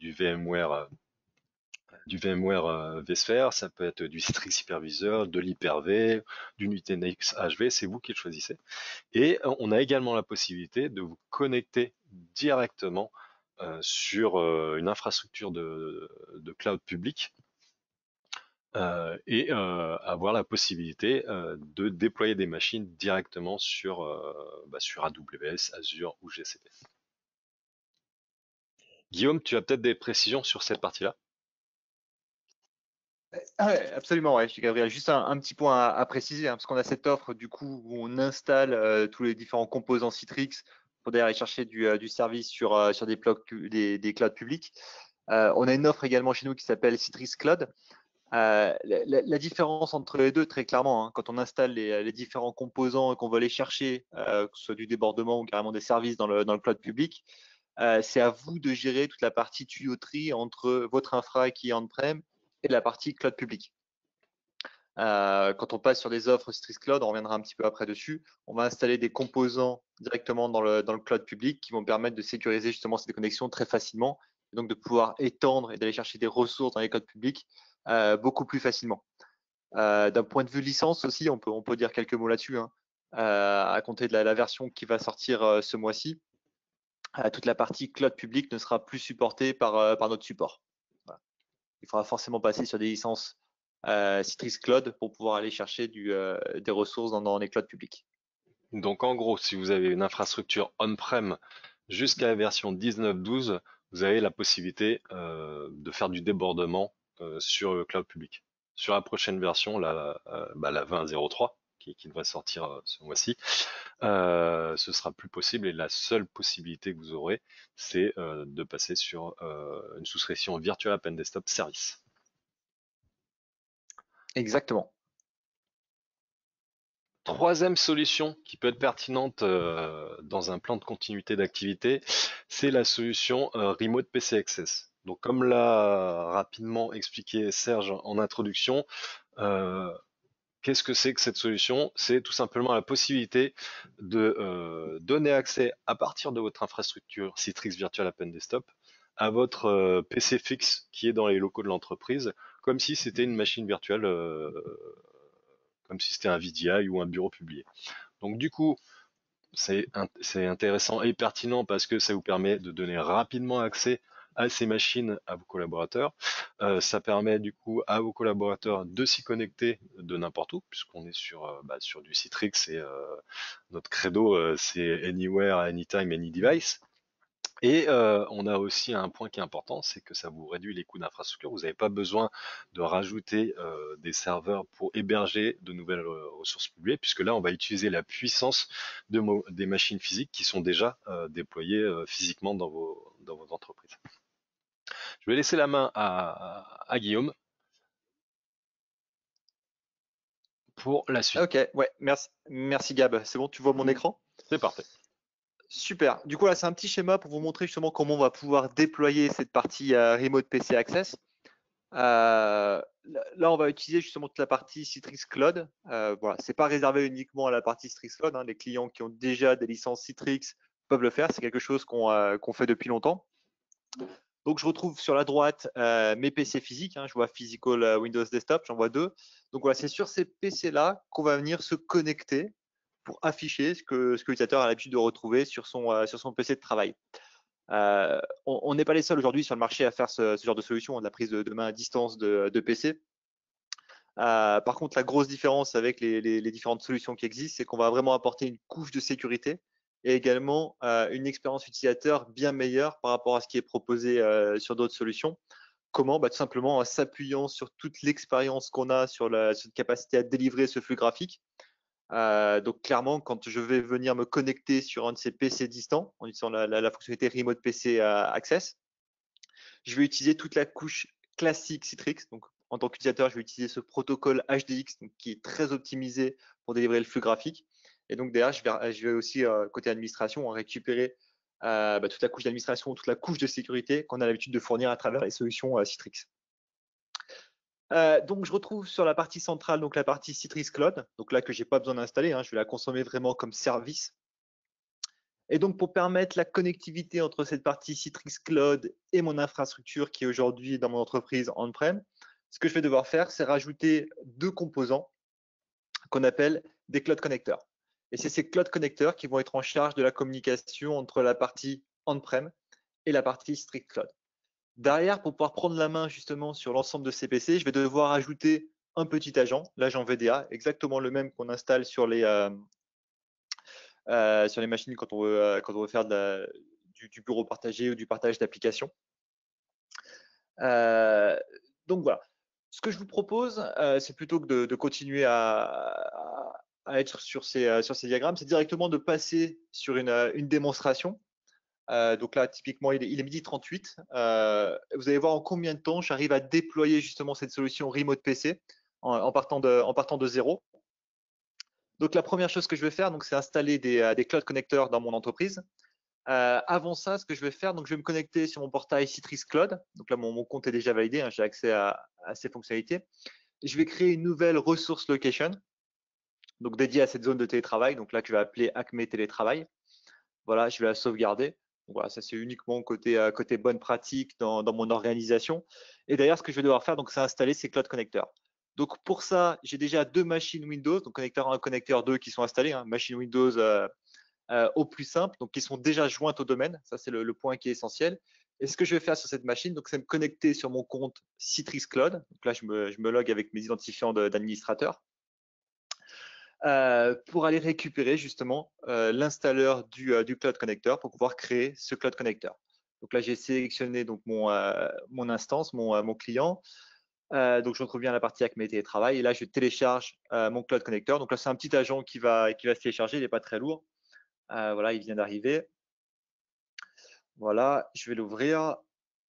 VMware vSphere, ça peut être du Citrix Hypervisor, de l'Hyper-V, du Nutanix HV, c'est vous qui le choisissez. Et on a également la possibilité de vous connecter directement sur une infrastructure de cloud public et avoir la possibilité de déployer des machines directement sur AWS, Azure ou GCP. Guillaume, tu as peut-être des précisions sur cette partie-là? Ouais, absolument, ouais, Gabriel. Juste un petit point à préciser, parce qu'on a cette offre du coup où on installe tous les différents composants Citrix d'aller chercher du service sur des clouds publics. On a une offre également chez nous qui s'appelle Citrix Cloud. La différence entre les deux, très clairement, hein, quand on installe les différents composants et qu'on va aller chercher, que ce soit du débordement ou carrément des services dans le cloud public, c'est à vous de gérer toute la partie tuyauterie entre votre infra qui est on-prem et la partie cloud public. Quand on passe sur des offres Citrix Cloud, on reviendra un petit peu après dessus, on va installer des composants directement dans le cloud public qui vont permettre de sécuriser justement ces connexions très facilement, et donc de pouvoir étendre et d'aller chercher des ressources dans les clouds publics beaucoup plus facilement. D'un point de vue licence aussi, on peut dire quelques mots là-dessus, hein. À compter de la version qui va sortir ce mois-ci, toute la partie cloud public ne sera plus supportée par notre support. Voilà. Il faudra forcément passer sur des licences Citrix Cloud pour pouvoir aller chercher des ressources dans les clouds publics. Donc en gros, si vous avez une infrastructure on-prem jusqu'à la version 19.12, vous avez la possibilité de faire du débordement sur le cloud public. Sur la prochaine version, la 20.03, qui devrait sortir ce mois-ci, ce sera plus possible et la seule possibilité que vous aurez, c'est de passer sur une souscription Virtual App and Desktop Service. Exactement. Troisième solution qui peut être pertinente dans un plan de continuité d'activité, c'est la solution Remote PC Access. Donc comme l'a rapidement expliqué Serge en introduction, qu'est-ce que c'est que cette solution? C'est tout simplement la possibilité de donner accès à partir de votre infrastructure Citrix Virtual App and Desktop à votre PC fixe qui est dans les locaux de l'entreprise, comme si c'était une machine virtuelle, comme si c'était un VDI ou un bureau publié. Donc du coup, c'est intéressant et pertinent parce que ça vous permet de donner rapidement accès à ces machines à vos collaborateurs. Ça permet du coup à vos collaborateurs de s'y connecter de n'importe où, puisqu'on est sur du Citrix et notre credo c'est Anywhere, Anytime, Any Device. Et on a aussi un point qui est important, c'est que ça vous réduit les coûts d'infrastructure. Vous n'avez pas besoin de rajouter des serveurs pour héberger de nouvelles ressources publiées, puisque là, on va utiliser la puissance des machines physiques qui sont déjà déployées physiquement dans vos entreprises. Je vais laisser la main à Guillaume pour la suite. Ok, ouais, merci Gab. C'est bon, tu vois mon écran? C'est parfait. Super. Du coup, là, c'est un petit schéma pour vous montrer justement comment on va pouvoir déployer cette partie Remote PC Access. Là, on va utiliser justement toute la partie Citrix Cloud. Voilà, c'est pas réservé uniquement à la partie Citrix Cloud, hein. Les clients qui ont déjà des licences Citrix peuvent le faire. C'est quelque chose qu'on fait depuis longtemps. Donc, je retrouve sur la droite mes PC physiques, hein. Je vois Physical Windows Desktop, j'en vois deux. Donc, voilà, c'est sur ces PC-là qu'on va venir se connecter pour afficher ce que l'utilisateur a l'habitude de retrouver sur son PC de travail. On n'est pas les seuls aujourd'hui sur le marché à faire ce genre de solution, de la prise de main à distance de PC. Par contre, la grosse différence avec les différentes solutions qui existent, c'est qu'on va vraiment apporter une couche de sécurité et également une expérience utilisateur bien meilleure par rapport à ce qui est proposé sur d'autres solutions. Comment? Tout simplement en s'appuyant sur toute l'expérience qu'on a sur cette capacité à délivrer ce flux graphique. Donc clairement, quand je vais venir me connecter sur un de ces PC distants, en utilisant la fonctionnalité Remote PC Access, je vais utiliser toute la couche classique Citrix. Donc en tant qu'utilisateur, je vais utiliser ce protocole HDX donc, qui est très optimisé pour délivrer le flux graphique. Et donc derrière, je vais aussi côté administration récupérer toute la couche d'administration, toute la couche de sécurité qu'on a l'habitude de fournir à travers les solutions Citrix. Donc je retrouve sur la partie centrale donc la partie Citrix Cloud, donc là que j'ai pas besoin d'installer, hein, je vais la consommer vraiment comme service. Et donc pour permettre la connectivité entre cette partie Citrix Cloud et mon infrastructure qui est aujourd'hui dans mon entreprise on-prem, ce que je vais devoir faire, c'est rajouter deux composants qu'on appelle des cloud connecteurs. Et c'est ces cloud connecteurs qui vont être en charge de la communication entre la partie on-prem et la partie Citrix Cloud. Derrière, pour pouvoir prendre la main justement sur l'ensemble de ces PC, je vais devoir ajouter un petit agent, l'agent VDA, exactement le même qu'on installe sur les machines quand on veut faire du bureau partagé ou du partage d'applications. Donc voilà. Ce que je vous propose, c'est plutôt que de continuer à à être sur ces diagrammes, c'est directement de passer sur une démonstration. Donc là, typiquement, il est 12h38. Vous allez voir en combien de temps j'arrive à déployer justement cette solution Remote PC en partant de zéro. Donc la première chose que je vais faire, c'est installer des cloud connecteurs dans mon entreprise. Avant ça, ce que je vais faire, je vais me connecter sur mon portail Citrix Cloud. Donc là, mon compte est déjà validé, hein, j'ai accès à ces fonctionnalités. Et je vais créer une nouvelle ressource location, donc dédiée à cette zone de télétravail. Donc là, que je vais appeler Acme Télétravail. Voilà, je vais la sauvegarder. Donc voilà, ça c'est uniquement côté bonne pratique dans mon organisation. Et d'ailleurs, ce que je vais devoir faire, c'est installer ces cloud connecteurs. Donc pour ça, j'ai déjà 2 machines Windows, donc connecteur 1, connecteur 2 qui sont installés, hein, machine Windows au plus simple, donc qui sont déjà jointes au domaine. Ça c'est le point qui est essentiel. Et ce que je vais faire sur cette machine, c'est me connecter sur mon compte Citrix Cloud. Donc là, je me log avec mes identifiants d'administrateur. Pour aller récupérer justement l'installeur du Cloud Connector pour pouvoir créer ce Cloud Connector. Donc là, j'ai sélectionné mon instance, mon client. Donc, je retrouve bien la partie Acme Télétravail. Et là, je télécharge mon Cloud Connector. Donc là, c'est un petit agent qui va se télécharger. Il n'est pas très lourd. Voilà, il vient d'arriver. Voilà, je vais l'ouvrir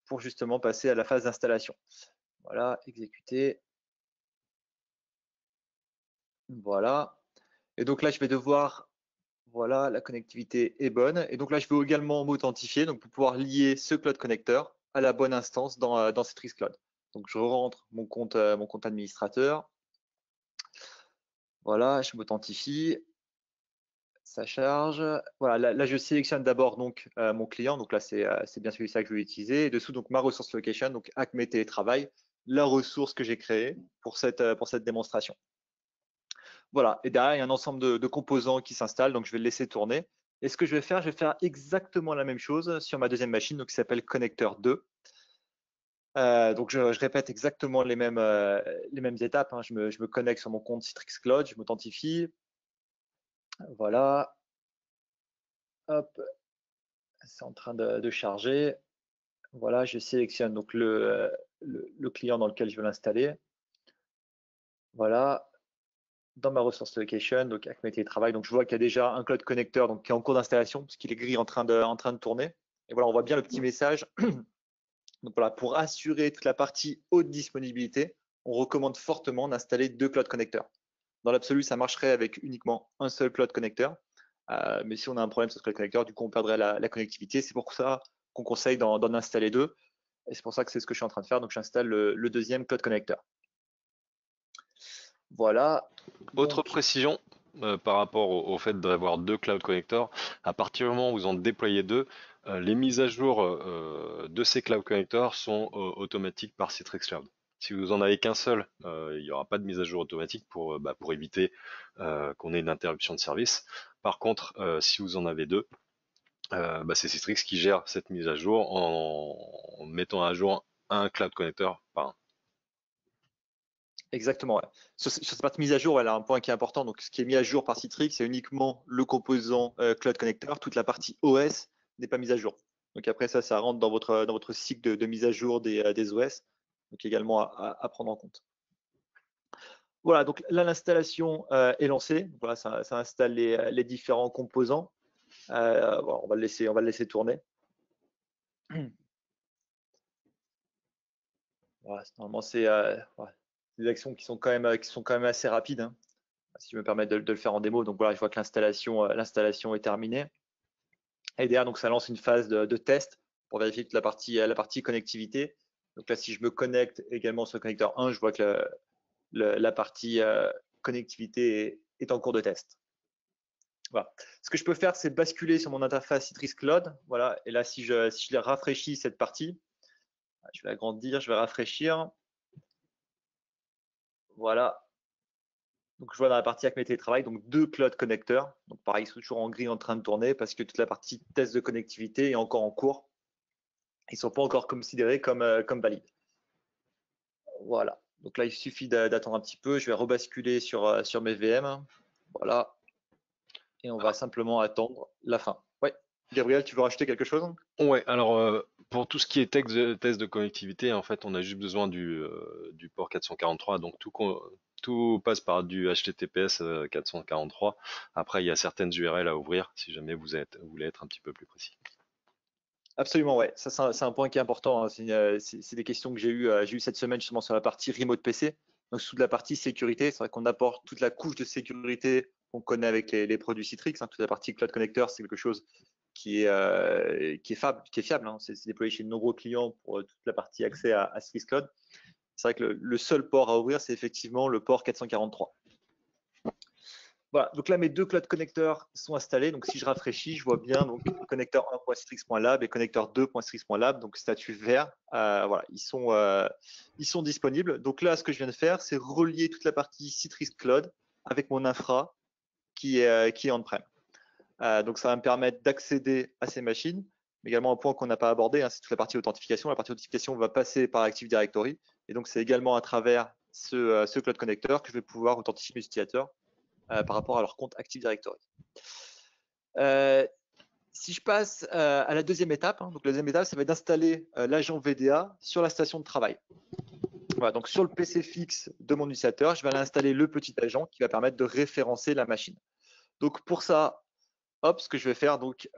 pour justement passer à la phase d'installation. Voilà, exécuter. Voilà. Et donc là, je vais devoir, voilà, la connectivité est bonne. Et donc là, je vais également m'authentifier pour pouvoir lier ce Cloud Connector à la bonne instance dans Citrix Cloud. Donc, je rentre mon compte administrateur. Voilà, je m'authentifie. Ça charge. Voilà, là, je sélectionne d'abord mon client. Donc là, c'est bien celui-là que je vais utiliser. Et dessous, ma ressource location, donc Acme Télétravail, la ressource que j'ai créée pour cette démonstration. Voilà, et derrière, il y a un ensemble de composants qui s'installent, donc je vais le laisser tourner. Et ce que je vais faire exactement la même chose sur ma deuxième machine, donc qui s'appelle Connecteur 2. Donc je répète exactement les mêmes étapes, hein. Je me connecte sur mon compte Citrix Cloud, je m'authentifie. Voilà. Hop, c'est en train de charger. Voilà, je sélectionne donc le client dans lequel je veux l'installer. Voilà. Dans ma ressource location, donc Acme Télétravail, donc je vois qu'il y a déjà un Cloud Connector qui est en cours d'installation parce qu'il est gris en train de tourner. Et voilà, on voit bien le petit message. Donc voilà, pour assurer toute la partie haute disponibilité, on recommande fortement d'installer 2 Cloud Connecteurs. Dans l'absolu, ça marcherait avec uniquement un seul Cloud Connector. Mais si on a un problème sur ce Cloud Connector, du coup, on perdrait la connectivité. C'est pour ça qu'on conseille d'en installer 2. Et c'est pour ça que c'est ce que je suis en train de faire. Donc, j'installe le deuxième Cloud Connector. Voilà. Autre précision par rapport au fait d'avoir 2 cloud connectors, à partir du moment où vous en déployez 2, les mises à jour de ces cloud connectors sont automatiques par Citrix Cloud. Si vous en avez qu'un seul, il n'y aura pas de mise à jour automatique pour éviter qu'on ait une interruption de service. Par contre, si vous en avez 2, c'est Citrix qui gère cette mise à jour en mettant à jour un cloud connector par un. Exactement. Ouais. Sur cette partie mise à jour, elle a un point qui est important. Donc, ce qui est mis à jour par Citrix, c'est uniquement le composant Cloud Connector. Toute la partie OS n'est pas mise à jour. Donc après ça rentre dans votre cycle de mise à jour des OS. Donc également à prendre en compte. Voilà, donc là l'installation est lancée. Voilà, ça installe les différents composants. Bon, on va le laisser tourner. Voilà, normalement c'est des actions qui sont quand même assez rapides, hein, si je me permets de le faire en démo. Donc voilà, je vois que l'installation est terminée. Et derrière, donc ça lance une phase de test pour vérifier toute la partie connectivité. Donc là, si je me connecte également sur le connecteur 1, je vois que la partie connectivité est en cours de test. Voilà. Ce que je peux faire, c'est basculer sur mon interface Citrix Cloud. Voilà. Et là, si je rafraîchis cette partie, je vais agrandir, je vais rafraîchir. Voilà. Donc, je vois dans la partie Acme Télétravail, donc 2 cloud connecteurs. Donc, pareil, ils sont toujours en gris en train de tourner parce que toute la partie test de connectivité est encore en cours. Ils ne sont pas encore considérés comme valides. Voilà. Donc là, il suffit d'attendre un petit peu. Je vais rebasculer sur mes VM. Voilà. Et on va simplement attendre la fin. Ouais. Gabriel, tu veux rajouter quelque chose? Ouais, alors pour tout ce qui est test de connectivité, en fait, on a juste besoin du port 443, donc tout tout passe par du HTTPS 443. Après, il y a certaines URL à ouvrir si jamais vous voulez être un petit peu plus précis. Absolument, ouais. Ça, c'est un point qui est important, hein. C'est des questions que j'ai eu cette semaine justement sur la partie remote PC. Donc, sous la partie sécurité, c'est vrai qu'on apporte toute la couche de sécurité qu'on connaît avec les produits Citrix, hein. Toute la partie Cloud Connector, c'est quelque chose qui est fiable, hein. C'est déployé chez de nombreux clients pour toute la partie accès à Citrix Cloud. C'est vrai que le seul port à ouvrir, c'est effectivement le port 443. Voilà, donc là, mes deux cloud connecteurs sont installés. Donc, si je rafraîchis, je vois bien donc connecteur 1.citrix.lab et connecteur 2.citrix.lab, donc statut vert. Voilà, ils sont disponibles. Donc là, ce que je viens de faire, c'est relier toute la partie Citrix Cloud avec mon infra qui est on-prem. Donc, ça va me permettre d'accéder à ces machines. Mais également, un point qu'on n'a pas abordé, hein, c'est toute la partie authentification. La partie authentification va passer par Active Directory. Et donc, c'est également à travers ce cloud connecteur que je vais pouvoir authentifier mes utilisateurs par rapport à leur compte Active Directory. Si je passe à la deuxième étape, hein, donc la deuxième étape, ça va être d'installer l'agent VDA sur la station de travail. Voilà, donc sur le PC fixe de mon utilisateur, je vais aller installer le petit agent qui va permettre de référencer la machine. Donc pour ça, hop, ce que je vais faire, donc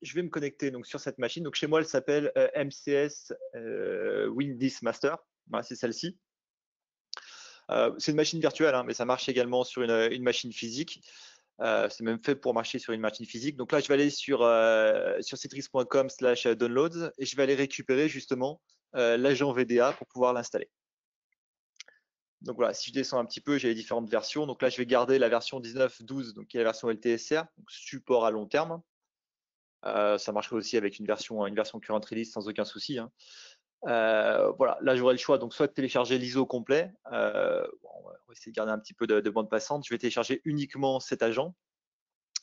je vais me connecter donc sur cette machine. Donc chez moi, elle s'appelle MCS Windisk Master. Voilà, c'est celle-ci. C'est une machine virtuelle, hein, mais ça marche également sur une machine physique. C'est même fait pour marcher sur une machine physique. Donc là, je vais aller sur citrix.com/downloads et je vais aller récupérer justement l'agent VDA pour pouvoir l'installer. Donc voilà, si je descends un petit peu, j'ai les différentes versions. Donc là, je vais garder la version 19.12, donc qui est la version LTSR, donc support à long terme. Ça marcherait aussi avec une version current release sans aucun souci, hein. Voilà, là j'aurai le choix, donc soit de télécharger l'ISO complet, on va essayer de garder un petit peu de bande passante. Je vais télécharger uniquement cet agent.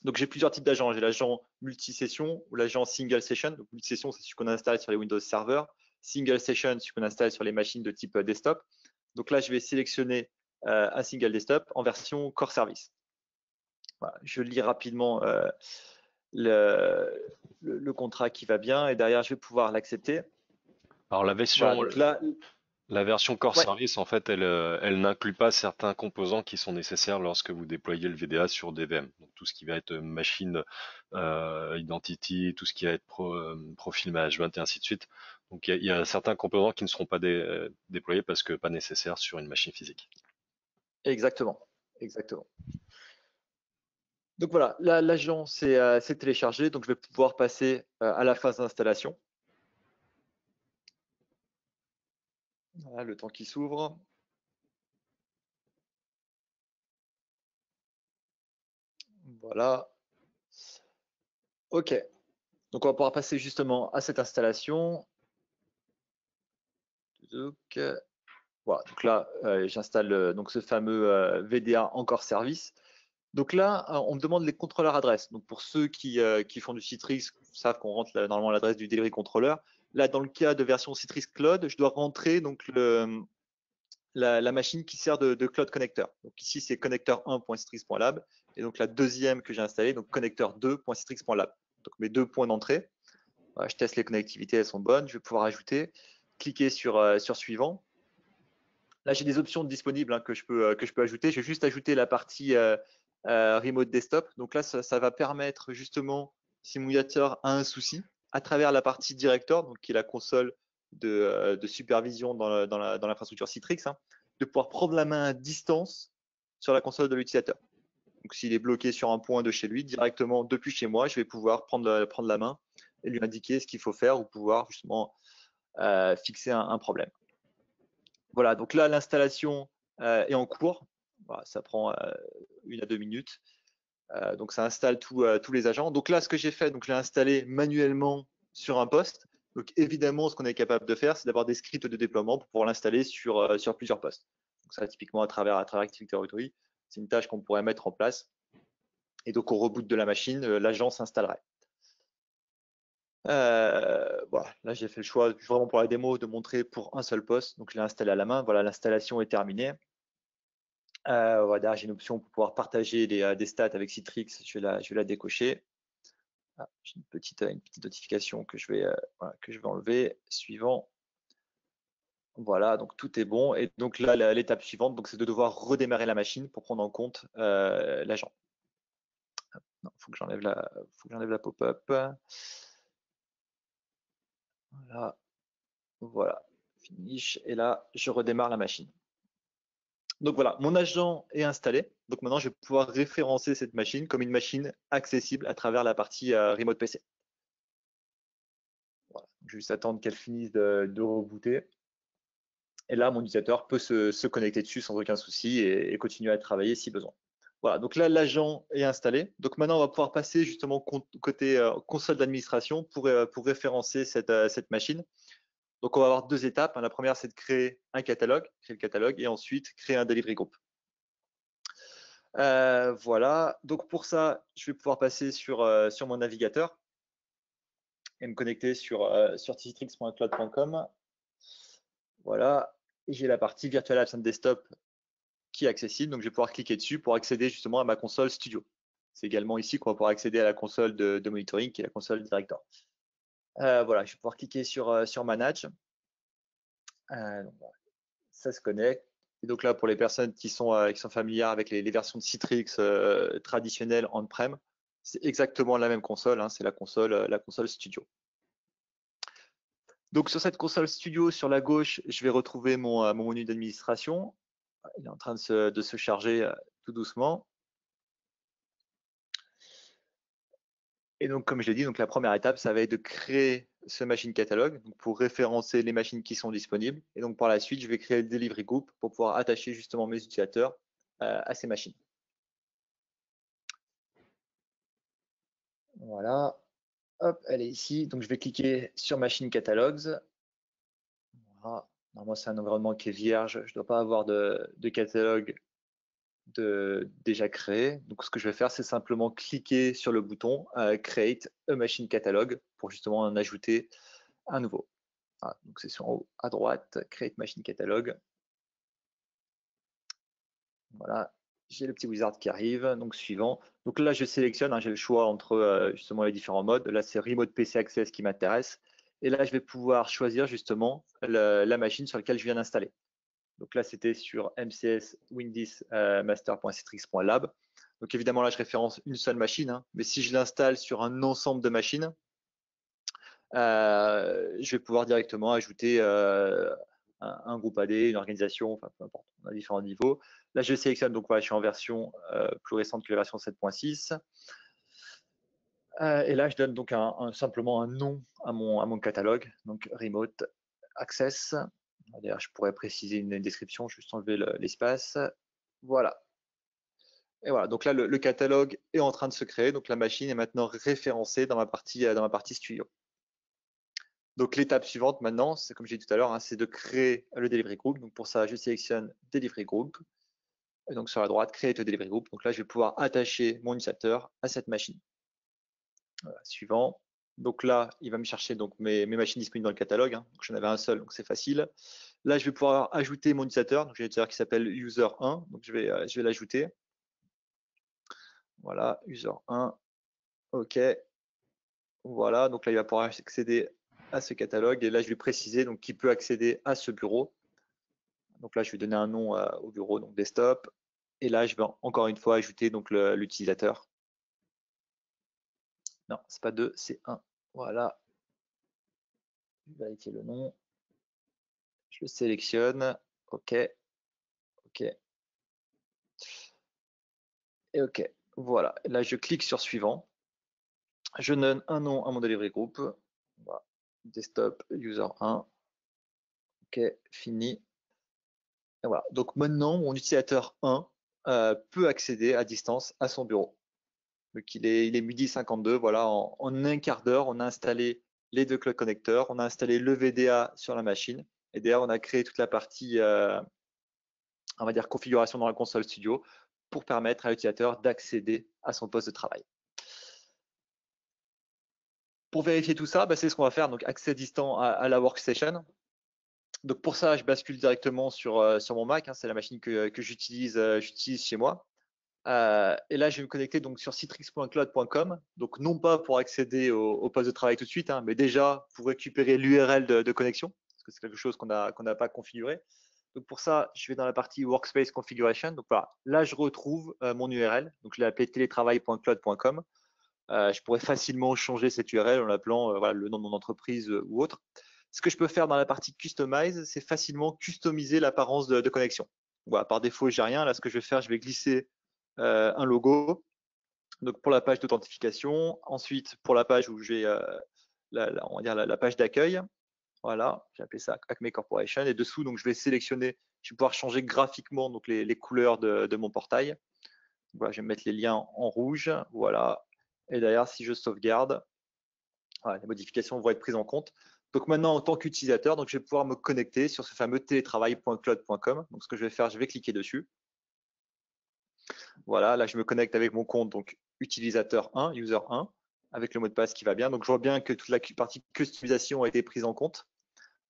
Donc j'ai plusieurs types d'agents. J'ai l'agent multi-session ou l'agent single session. Donc multi-session, c'est celui qu'on installe sur les Windows Server. Single session, celui qu'on installe sur les machines de type desktop. Donc là, je vais sélectionner un single desktop en version core service. Voilà, je lis rapidement le contrat qui va bien et derrière, je vais pouvoir l'accepter. Alors la Voilà, version, donc là, la version Core ouais, Service, en fait, elle n'inclut pas certains composants qui sont nécessaires lorsque vous déployez le VDA sur des VM. Donc tout ce qui va être machine identity, tout ce qui va être profil management et ainsi de suite. Donc il y a certains composants qui ne seront pas déployés parce que pas nécessaires sur une machine physique. exactement. Donc voilà, là, l'agent c'est téléchargé, donc je vais pouvoir passer à la phase d'installation. Voilà, le temps qui s'ouvre. Voilà. OK. Donc on va pouvoir passer justement à cette installation. Donc, voilà. Donc là, j'installe donc ce fameux VDA encore service. Donc là, on me demande les contrôleurs adresses. Donc pour ceux qui font du Citrix, savent qu'on rentre normalement l'adresse du delivery controller. Là, dans le cas de version Citrix Cloud, je dois rentrer donc la machine qui sert de Cloud Connector. Donc ici, c'est connecteur 1.citrix.lab et donc la deuxième que j'ai installée, donc connecteur 2.citrix.lab. Donc mes deux points d'entrée. Voilà, je teste les connectivités, elles sont bonnes. Je vais pouvoir ajouter, cliquer sur suivant. Là, j'ai des options disponibles, hein, que je peux ajouter. Je vais juste ajouter la partie remote desktop. Donc là, ça va permettre justement, si mon utilisateur a un souci, à travers la partie director, donc qui est la console de supervision dans l'infrastructure Citrix, hein, de pouvoir prendre la main à distance sur la console de l'utilisateur. Donc s'il est bloqué sur un point de chez lui, directement depuis chez moi, je vais pouvoir prendre la main et lui indiquer ce qu'il faut faire ou pouvoir justement fixer un problème. Voilà, donc là, l'installation est en cours. Voilà, ça prend 1 à 2 minutes. Donc ça installe tous les agents. Donc là, ce que j'ai fait, donc je l'ai installé manuellement sur un poste. Donc évidemment, ce qu'on est capable de faire, c'est d'avoir des scripts de déploiement pour pouvoir l'installer sur plusieurs postes. Donc ça, typiquement, à travers Active Directory, c'est une tâche qu'on pourrait mettre en place. Et donc, au reboot de la machine, l'agent s'installerait. Voilà, là j'ai fait le choix vraiment pour la démo de montrer pour un seul poste. Donc je l'ai installé à la main. Voilà, l'installation est terminée. Voilà, j'ai une option pour pouvoir partager des stats avec Citrix. Je vais la décocher. Ah, j'ai une petite notification que je vais enlever. Suivant. Voilà, donc tout est bon. Et donc là, l'étape suivante, donc c'est de devoir redémarrer la machine pour prendre en compte l'agent. Non, faut que j'enlève la pop-up. Voilà, finish. Et là, je redémarre la machine. Donc voilà, mon agent est installé. Donc maintenant, je vais pouvoir référencer cette machine comme une machine accessible à travers la partie Remote PC. Voilà. Je vais juste attendre qu'elle finisse de rebooter. Et là, mon utilisateur peut se connecter dessus sans aucun souci et continuer à travailler si besoin. Voilà, donc là, l'agent est installé. Donc maintenant, on va pouvoir passer justement côté console d'administration pour référencer cette machine. Donc, on va avoir deux étapes. La première, c'est de créer un catalogue, créer le catalogue, et ensuite créer un delivery group. Voilà. Donc, pour ça, je vais pouvoir passer sur mon navigateur et me connecter sur citrix.cloud.com. Voilà. Et j'ai la partie Virtual Apps and Desktop qui est accessible. Donc, je vais pouvoir cliquer dessus pour accéder justement à ma console Studio. C'est également ici qu'on va pouvoir accéder à la console de monitoring qui est la console Director. Voilà, je vais pouvoir cliquer sur Manage. Donc, voilà. Ça se connecte. Et donc là, pour les personnes qui sont familières avec les versions de Citrix traditionnelles on-prem, c'est exactement la même console, hein, c'est la console Studio. Donc sur cette console Studio, sur la gauche, je vais retrouver mon menu d'administration. Il est en train de se charger tout doucement. Et donc, comme je l'ai dit, donc la première étape, ça va être de créer ce machine catalogue pour référencer les machines qui sont disponibles. Et donc, par la suite, je vais créer le delivery group pour pouvoir attacher justement mes utilisateurs à ces machines. Voilà. Hop, elle est ici. Donc, je vais cliquer sur Machine Catalogs. Voilà. Normalement, c'est un environnement qui est vierge. Je ne dois pas avoir de catalogue déjà créé. Donc, ce que je vais faire, c'est simplement cliquer sur le bouton Create a Machine Catalog pour justement en ajouter un nouveau. Voilà. Donc, c'est sur en haut à droite, Create Machine Catalog. Voilà. J'ai le petit wizard qui arrive. Donc, suivant. Donc là, je sélectionne. Hein, j'ai le choix entre justement les différents modes. Là, c'est Remote PC Access qui m'intéresse. Et là, je vais pouvoir choisir justement la machine sur laquelle je viens d'installer. Donc là, c'était sur MCS Windows master.citrix.lab. Donc évidemment, là, je référence une seule machine. Hein, mais si je l'installe sur un ensemble de machines, je vais pouvoir directement ajouter un groupe AD, une organisation, enfin peu importe, on a différents niveaux. Là, je sélectionne, donc voilà, je suis en version plus récente que la version 7.6. Et là, je donne donc simplement un nom à mon catalogue, donc Remote Access. D'ailleurs, je pourrais préciser une description, juste enlever l'espace. Voilà. Et voilà, donc là, le catalogue est en train de se créer. Donc la machine est maintenant référencée dans ma partie Studio. Donc l'étape suivante maintenant, c'est comme j'ai dit tout à l'heure, hein, c'est de créer le delivery group. Donc pour ça, je sélectionne delivery group. Et donc sur la droite, créer le delivery group. Donc là, je vais pouvoir attacher mon utilisateur à cette machine. Voilà, suivant. Donc là, il va me chercher donc mes machines disponibles dans le catalogue. Hein. Donc j'en avais un seul, donc c'est facile. Là, je vais pouvoir ajouter mon utilisateur. Donc j'ai un utilisateur qui s'appelle user1. Donc je vais l'ajouter. Voilà, user1. OK. Voilà, donc là, il va pouvoir accéder à ce catalogue. Et là, je vais préciser donc qui peut accéder à ce bureau. Donc là, je vais donner un nom au bureau, donc desktop. Et là, je vais encore une fois ajouter donc l'utilisateur. Non, c'est pas 2, c'est 1. Voilà. Je vais vérifier le nom. Je le sélectionne. OK. OK. Et OK. Voilà. Là, je clique sur suivant. Je donne un nom à mon delivery group. Voilà. Desktop user 1. OK. Fini. Et voilà. Donc maintenant, mon utilisateur 1 peut accéder à distance à son bureau. Donc il est 12h52. Voilà. En un quart d'heure, on a installé les deux cloud connecteurs. On a installé le VDA sur la machine. Et derrière, on a créé toute la partie, on va dire, configuration dans la console Studio pour permettre à l'utilisateur d'accéder à son poste de travail. Pour vérifier tout ça, c'est ce qu'on va faire, donc accès distant à la workstation. Donc pour ça, je bascule directement sur mon Mac, hein, c'est la machine que j'utilise chez moi. Et là, je vais me connecter donc sur citrix.cloud.com, donc non pas pour accéder au poste de travail tout de suite, hein, mais déjà pour récupérer l'URL de connexion. Parce que c'est quelque chose qu'on n'a pas configuré. Donc pour ça, je vais dans la partie Workspace Configuration. Donc voilà, là je retrouve mon URL. Donc je l'ai appelé télétravail.cloud.com. Je pourrais facilement changer cette URL en l'appelant voilà, le nom de mon entreprise ou autre. Ce que je peux faire dans la partie Customize, c'est facilement customiser l'apparence de connexion. Voilà, par défaut, j'ai rien. Là, ce que je vais faire, je vais glisser un logo. Donc pour la page d'authentification, ensuite pour la page où j'ai on va dire la page d'accueil. Voilà, j'ai appelé ça Acme Corporation. Et dessous, donc je vais sélectionner, je vais pouvoir changer graphiquement donc les couleurs de mon portail. Voilà, je vais mettre les liens en rouge. Voilà. Et derrière, si je sauvegarde, voilà, les modifications vont être prises en compte. Donc maintenant, en tant qu'utilisateur, donc je vais pouvoir me connecter sur ce fameux télétravail.cloud.com. Donc ce que je vais faire, je vais cliquer dessus. Voilà, là je me connecte avec mon compte, donc utilisateur 1, user 1, avec le mot de passe qui va bien. Donc je vois bien que toute la partie customisation a été prise en compte.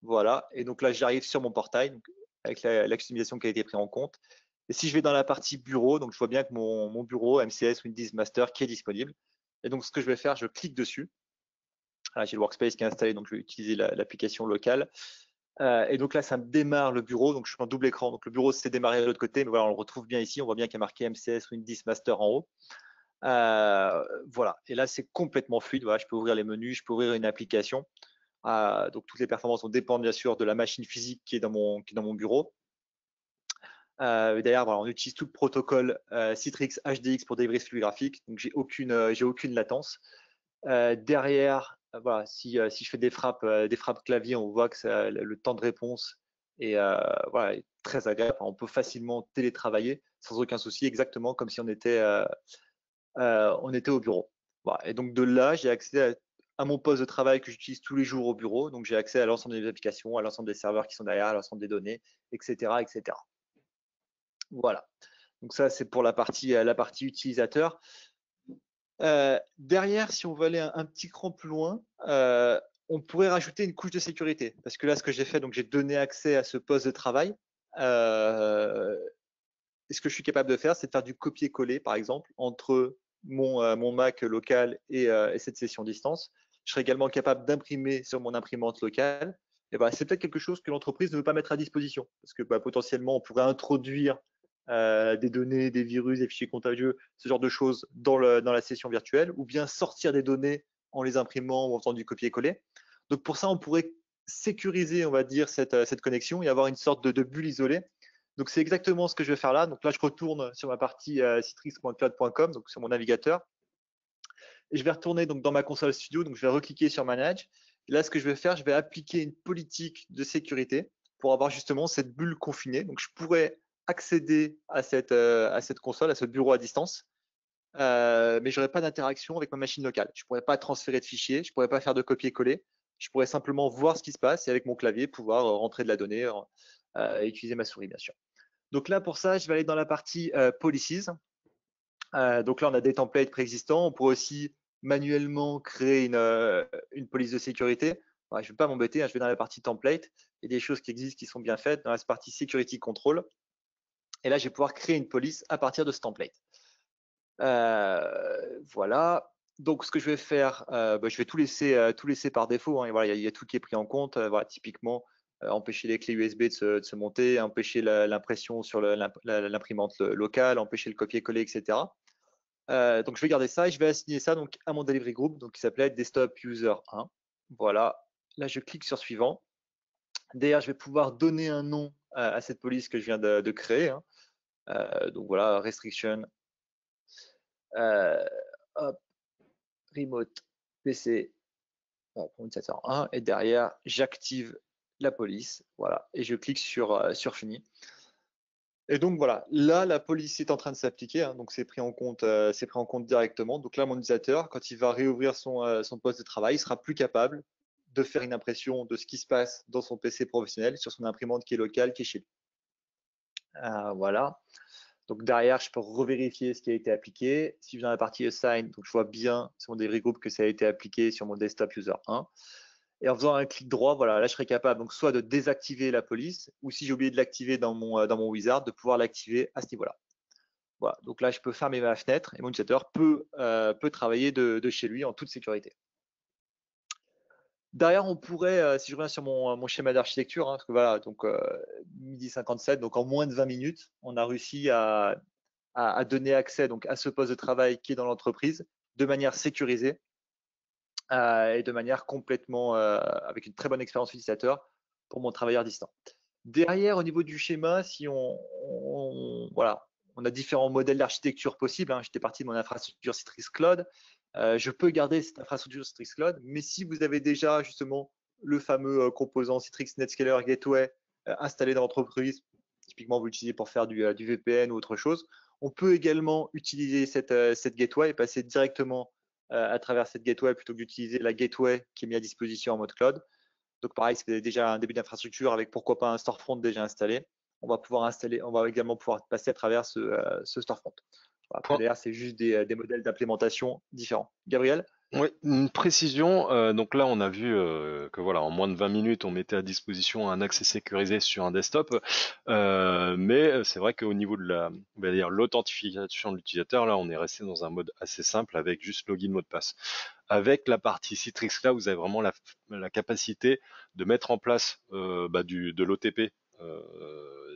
Voilà, et donc là j'arrive sur mon portail, donc, avec la customisation qui a été prise en compte. Et si je vais dans la partie bureau, donc je vois bien que mon bureau MCS Windows Master qui est disponible. Et donc ce que je vais faire, je clique dessus. Là, j'ai le workspace qui est installé, donc je vais utiliser l'application locale. Et donc là, ça me démarre le bureau. Donc je suis en double écran. Donc le bureau s'est démarré de l'autre côté, mais voilà, on le retrouve bien ici. On voit bien qu'il y a marqué MCS Windows Master en haut. Voilà. Et là, c'est complètement fluide. Voilà, je peux ouvrir les menus, je peux ouvrir une application. Donc toutes les performances vont dépendre bien sûr de la machine physique qui est dans mon bureau. D'ailleurs, voilà, on utilise tout le protocole Citrix HDX pour délivrer ce flux graphique. Donc j'ai aucune latence. Derrière, voilà, si je fais des frappes clavier, on voit que le temps de réponse est, voilà, est très agréable. On peut facilement télétravailler sans aucun souci, exactement comme si on était au bureau. Voilà. Et donc de là, j'ai accès à mon poste de travail que j'utilise tous les jours au bureau. Donc j'ai accès à l'ensemble des applications, à l'ensemble des serveurs qui sont derrière, à l'ensemble des données, etc., etc. Voilà. Donc ça, c'est pour la partie utilisateur. Derrière, si on veut aller un petit cran plus loin, on pourrait rajouter une couche de sécurité. Parce que là, ce que j'ai fait, donc j'ai donné accès à ce poste de travail. Et ce que je suis capable de faire, c'est de faire du copier-coller, par exemple, entre mon Mac local et cette session distance. Je serai également capable d'imprimer sur mon imprimante locale. Et ben, c'est peut-être quelque chose que l'entreprise ne veut pas mettre à disposition. Parce que potentiellement, on pourrait introduire des données, des virus, des fichiers contagieux, ce genre de choses dans la session virtuelle, ou bien sortir des données en les imprimant ou en faisant du copier-coller. Donc pour ça, on pourrait sécuriser, on va dire, cette connexion et avoir une sorte de bulle isolée. Donc c'est exactement ce que je vais faire là. Donc là, je retourne sur ma partie citrix.cloud.com, donc sur mon navigateur. Et je vais retourner donc dans ma console studio, donc je vais recliquer sur Manage. Et là, ce que je vais faire, je vais appliquer une politique de sécurité pour avoir justement cette bulle confinée. Donc je pourrais accéder à cette console, à ce bureau à distance, mais je n'aurais pas d'interaction avec ma machine locale. Je ne pourrais pas transférer de fichiers, je ne pourrais pas faire de copier-coller. Je pourrais simplement voir ce qui se passe et avec mon clavier pouvoir rentrer de la donnée et utiliser ma souris, bien sûr. Donc là, pour ça, je vais aller dans la partie Policies. Donc là, on a des templates préexistants. On pourrait aussi manuellement créer une police de sécurité. Ouais, je ne vais pas m'embêter, je vais dans la partie template. Il y a des choses qui existent, qui sont bien faites. Dans la partie Security Control. Et là, je vais pouvoir créer une police à partir de ce template. Voilà. Donc, ce que je vais faire, je vais tout laisser par défaut. Hein. Voilà, il y a tout qui est pris en compte. Voilà, typiquement, empêcher les clés USB de se monter, empêcher l'impression sur l'imprimante locale, empêcher le copier-coller, etc. Donc, je vais garder ça et je vais assigner ça donc, à mon delivery group donc, qui s'appelait Desktop User 1. Voilà. Là, je clique sur Suivant. Derrière, je vais pouvoir donner un nom à cette police que je viens de créer. Hein. Donc, voilà, Restriction. Hop, Remote PC utilisateur 1 et derrière j'active la police, voilà, et je clique sur Fini. Et donc voilà, là la police est en train de s'appliquer, hein, donc c'est pris en compte directement. Donc là mon utilisateur, quand il va réouvrir son poste de travail, il sera plus capable de faire une impression de ce qui se passe dans son PC professionnel sur son imprimante qui est locale, qui est chez lui. Voilà. Donc derrière, je peux revérifier ce qui a été appliqué. Si je viens dans la partie Assign, donc je vois bien sur mon delivery group que ça a été appliqué sur mon desktop user 1. Et en faisant un clic droit, voilà, là je serai capable donc soit de désactiver la police, ou si j'ai oublié de l'activer dans mon wizard, de pouvoir l'activer à ce niveau-là. Voilà, donc là je peux fermer ma fenêtre et mon utilisateur peut travailler de chez lui en toute sécurité. Derrière, on pourrait, si je reviens sur mon schéma d'architecture, hein, parce que voilà, donc 12h57, donc en moins de 20 minutes, on a réussi à donner accès donc à ce poste de travail qui est dans l'entreprise de manière sécurisée et de manière complètement avec une très bonne expérience utilisateur pour mon travailleur distant. Derrière, au niveau du schéma, si voilà, on a différents modèles d'architecture possibles, hein. J'étais parti de mon infrastructure Citrix Cloud. Je peux garder cette infrastructure Citrix Cloud, mais si vous avez déjà justement le fameux composant Citrix NetScaler Gateway installé dans l'entreprise, typiquement vous l'utilisez pour faire du VPN ou autre chose, on peut également utiliser cette gateway et passer directement à travers cette gateway plutôt que d'utiliser la gateway qui est mise à disposition en mode cloud. Donc pareil, si vous avez déjà un début d'infrastructure avec pourquoi pas un storefront déjà installé, on va également pouvoir passer à travers ce storefront. Après, Point. derrière, c'est juste des modèles d'implémentation différents. Gabriel? Oui, une précision. Donc là, on a vu que voilà, en moins de 20 minutes, on mettait à disposition un accès sécurisé sur un desktop. Mais c'est vrai qu'au niveau de on va dire l'authentification de l'utilisateur, là, on est resté dans un mode assez simple avec juste login, mot de passe. Avec la partie Citrix Cloud, vous avez vraiment la capacité de mettre en place de l'OTP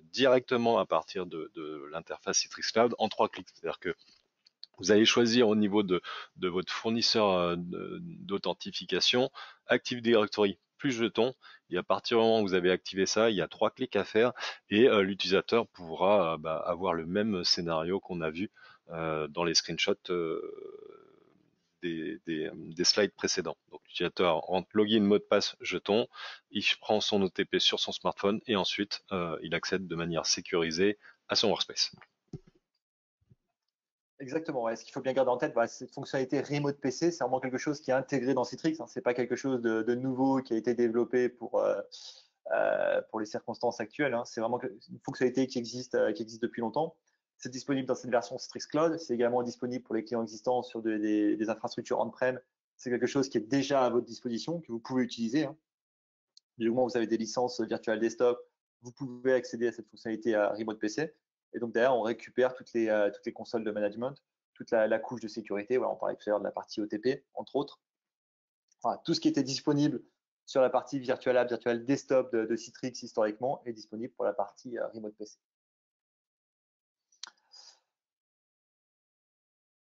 directement à partir de l'interface Citrix Cloud en 3 clics. C'est-à-dire que vous allez choisir au niveau de votre fournisseur d'authentification Active Directory plus jeton. Et à partir du moment où vous avez activé ça, il y a 3 clics à faire et l'utilisateur pourra avoir le même scénario qu'on a vu dans les screenshots des slides précédents. Donc l'utilisateur rentre login, mot de passe, jeton, il prend son OTP sur son smartphone et ensuite il accède de manière sécurisée à son workspace. Exactement. Ouais. Ce qu'il faut bien garder en tête, cette fonctionnalité Remote PC, c'est vraiment quelque chose qui est intégré dans Citrix. Hein. Ce n'est pas quelque chose de nouveau qui a été développé pour les circonstances actuelles. Hein. C'est vraiment une fonctionnalité qui existe depuis longtemps. C'est disponible dans cette version Citrix Cloud. C'est également disponible pour les clients existants sur des infrastructures on-prem. C'est quelque chose qui est déjà à votre disposition, que vous pouvez utiliser. Hein. Du moment où vous avez des licences virtual desktop, vous pouvez accéder à cette fonctionnalité à Remote PC. Et donc derrière, on récupère toutes les consoles de management, toute la couche de sécurité. Voilà, on parlait tout à l'heure de la partie OTP, entre autres. Enfin, tout ce qui était disponible sur la partie Virtual App, Virtual Desktop de Citrix historiquement est disponible pour la partie Remote PC.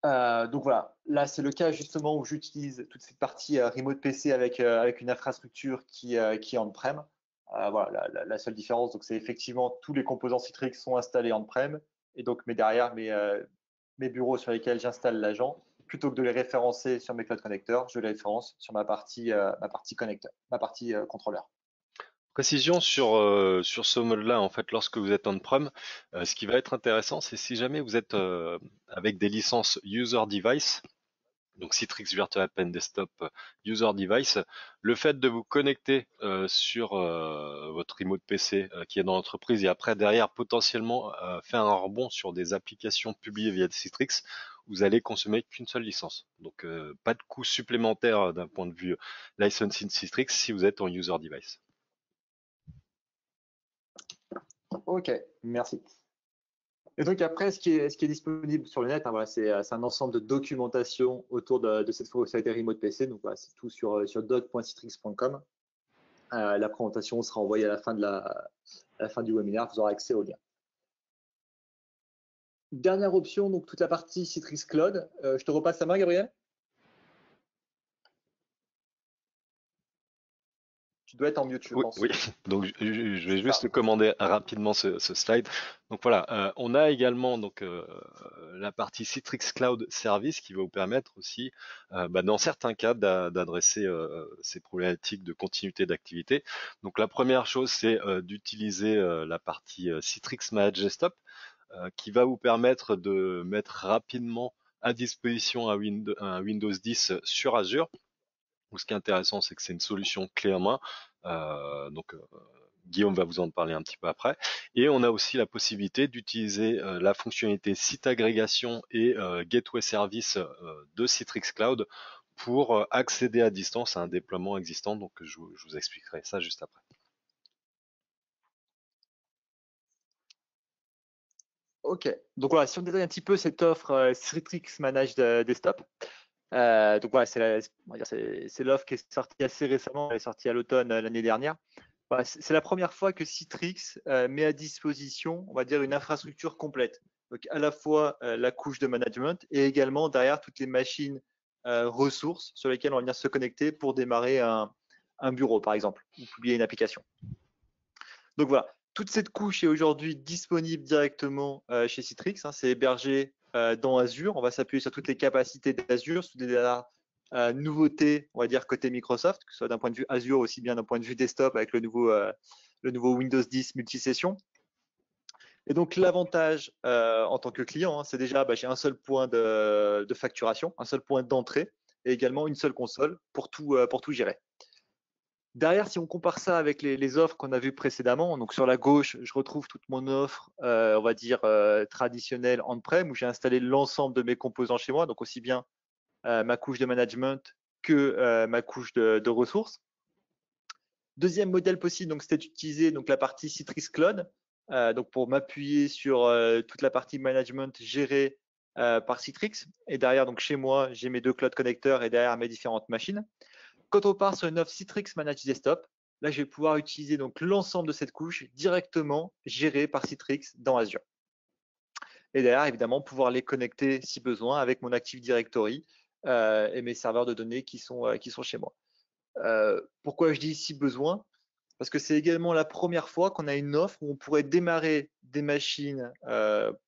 Donc voilà, là c'est le cas justement où j'utilise toute cette partie Remote PC avec une infrastructure qui est on-prem. Voilà, la seule différence, donc c'est effectivement tous les composants Citrix sont installés on-prem et donc mais derrière mes bureaux sur lesquels j'installe l'agent, plutôt que de les référencer sur mes cloud connecteurs, je les référence sur ma partie connecteur, ma partie contrôleur. Précision sur ce mode-là, en fait, lorsque vous êtes on-prem, ce qui va être intéressant, c'est si jamais vous êtes avec des licences user device, donc Citrix Virtual App and Desktop User Device, le fait de vous connecter sur votre remote PC qui est dans l'entreprise et après derrière potentiellement faire un rebond sur des applications publiées via Citrix, vous allez consommer qu'une seule licence. Donc pas de coût supplémentaire d'un point de vue licensing Citrix si vous êtes en user device. Ok, merci. Et donc après, ce qui est disponible sur le net, hein, voilà, c'est un ensemble de documentation autour de cette fonctionnalité Remote PC. Donc voilà, c'est tout sur doc.citrix.com. La présentation sera envoyée à la fin du webinaire. Vous aurez accès au lien. Dernière option, donc toute la partie Citrix Cloud. Je te repasse la main, Gabriel. Tu dois être en mute, je pense. Oui, donc je vais juste commander rapidement ce slide. Donc voilà, on a également donc la partie Citrix Cloud Service qui va vous permettre aussi, dans certains cas, d'adresser ces problématiques de continuité d'activité. Donc la première chose, c'est d'utiliser la partie Citrix Manage Desktop qui va vous permettre de mettre rapidement à disposition un Windows 10 sur Azure. Donc, ce qui est intéressant, c'est que c'est une solution clé en main. Guillaume va vous en parler un petit peu après. Et on a aussi la possibilité d'utiliser la fonctionnalité site agrégation et gateway service de Citrix Cloud pour accéder à distance à un déploiement existant. Donc, je vous expliquerai ça juste après. Ok, donc voilà, si on détaille un petit peu cette offre Citrix Manage Desktop, Donc voilà, c'est l'offre qui est sortie assez récemment, elle est sortie à l'automne l'année dernière. Voilà, c'est la première fois que Citrix met à disposition, on va dire, une infrastructure complète. Donc à la fois la couche de management et également derrière toutes les machines ressources sur lesquelles on va venir se connecter pour démarrer un bureau, par exemple, ou publier une application. Donc voilà, toute cette couche est aujourd'hui disponible directement chez Citrix. Hein, c'est hébergé dans Azure. On va s'appuyer sur toutes les capacités d'Azure, sur des nouveautés, on va dire, côté Microsoft, que ce soit d'un point de vue Azure, aussi bien d'un point de vue desktop avec le nouveau Windows 10 multisession. Et donc, l'avantage en tant que client, hein, c'est déjà, j'ai un seul point de facturation, un seul point d'entrée et également une seule console pour tout gérer. Derrière, si on compare ça avec les offres qu'on a vues précédemment, donc sur la gauche, je retrouve toute mon offre, on va dire, traditionnelle on-prem, où j'ai installé l'ensemble de mes composants chez moi, donc aussi bien ma couche de management que ma couche de ressources. Deuxième modèle possible, donc c'était d'utiliser donc la partie Citrix Cloud, donc pour m'appuyer sur toute la partie management gérée par Citrix. Et derrière, donc chez moi, j'ai mes deux cloud connecteurs et derrière mes différentes machines. Quand on part sur une offre Citrix Managed Desktop, là, je vais pouvoir utiliser donc l'ensemble de cette couche directement gérée par Citrix dans Azure. Et derrière, évidemment, pouvoir les connecter si besoin avec mon Active Directory et mes serveurs de données qui sont chez moi. Pourquoi je dis si besoin? Parce que c'est également la première fois qu'on a une offre où on pourrait démarrer des machines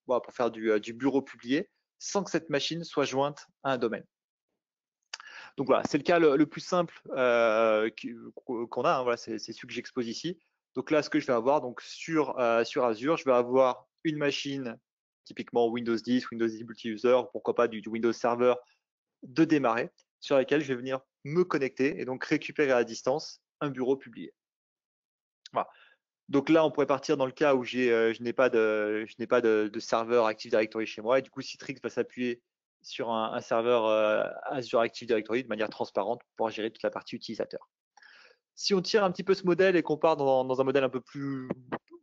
pour faire du bureau publié sans que cette machine soit jointe à un domaine. Donc voilà, c'est le cas le plus simple qu'on a. Hein, voilà, c'est celui que j'expose ici. Donc là, ce que je vais avoir, donc sur Azure, je vais avoir une machine, typiquement Windows 10, Windows 10 multi-user, pourquoi pas du Windows Server de démarrer, sur laquelle je vais venir me connecter et donc récupérer à distance un bureau publié. Voilà. Donc là, on pourrait partir dans le cas où je n'ai pas de serveur Active Directory chez moi et du coup, Citrix va s'appuyer sur un serveur Azure Active Directory de manière transparente pour pouvoir gérer toute la partie utilisateur. Si on tire un petit peu ce modèle et qu'on part dans un modèle un peu plus,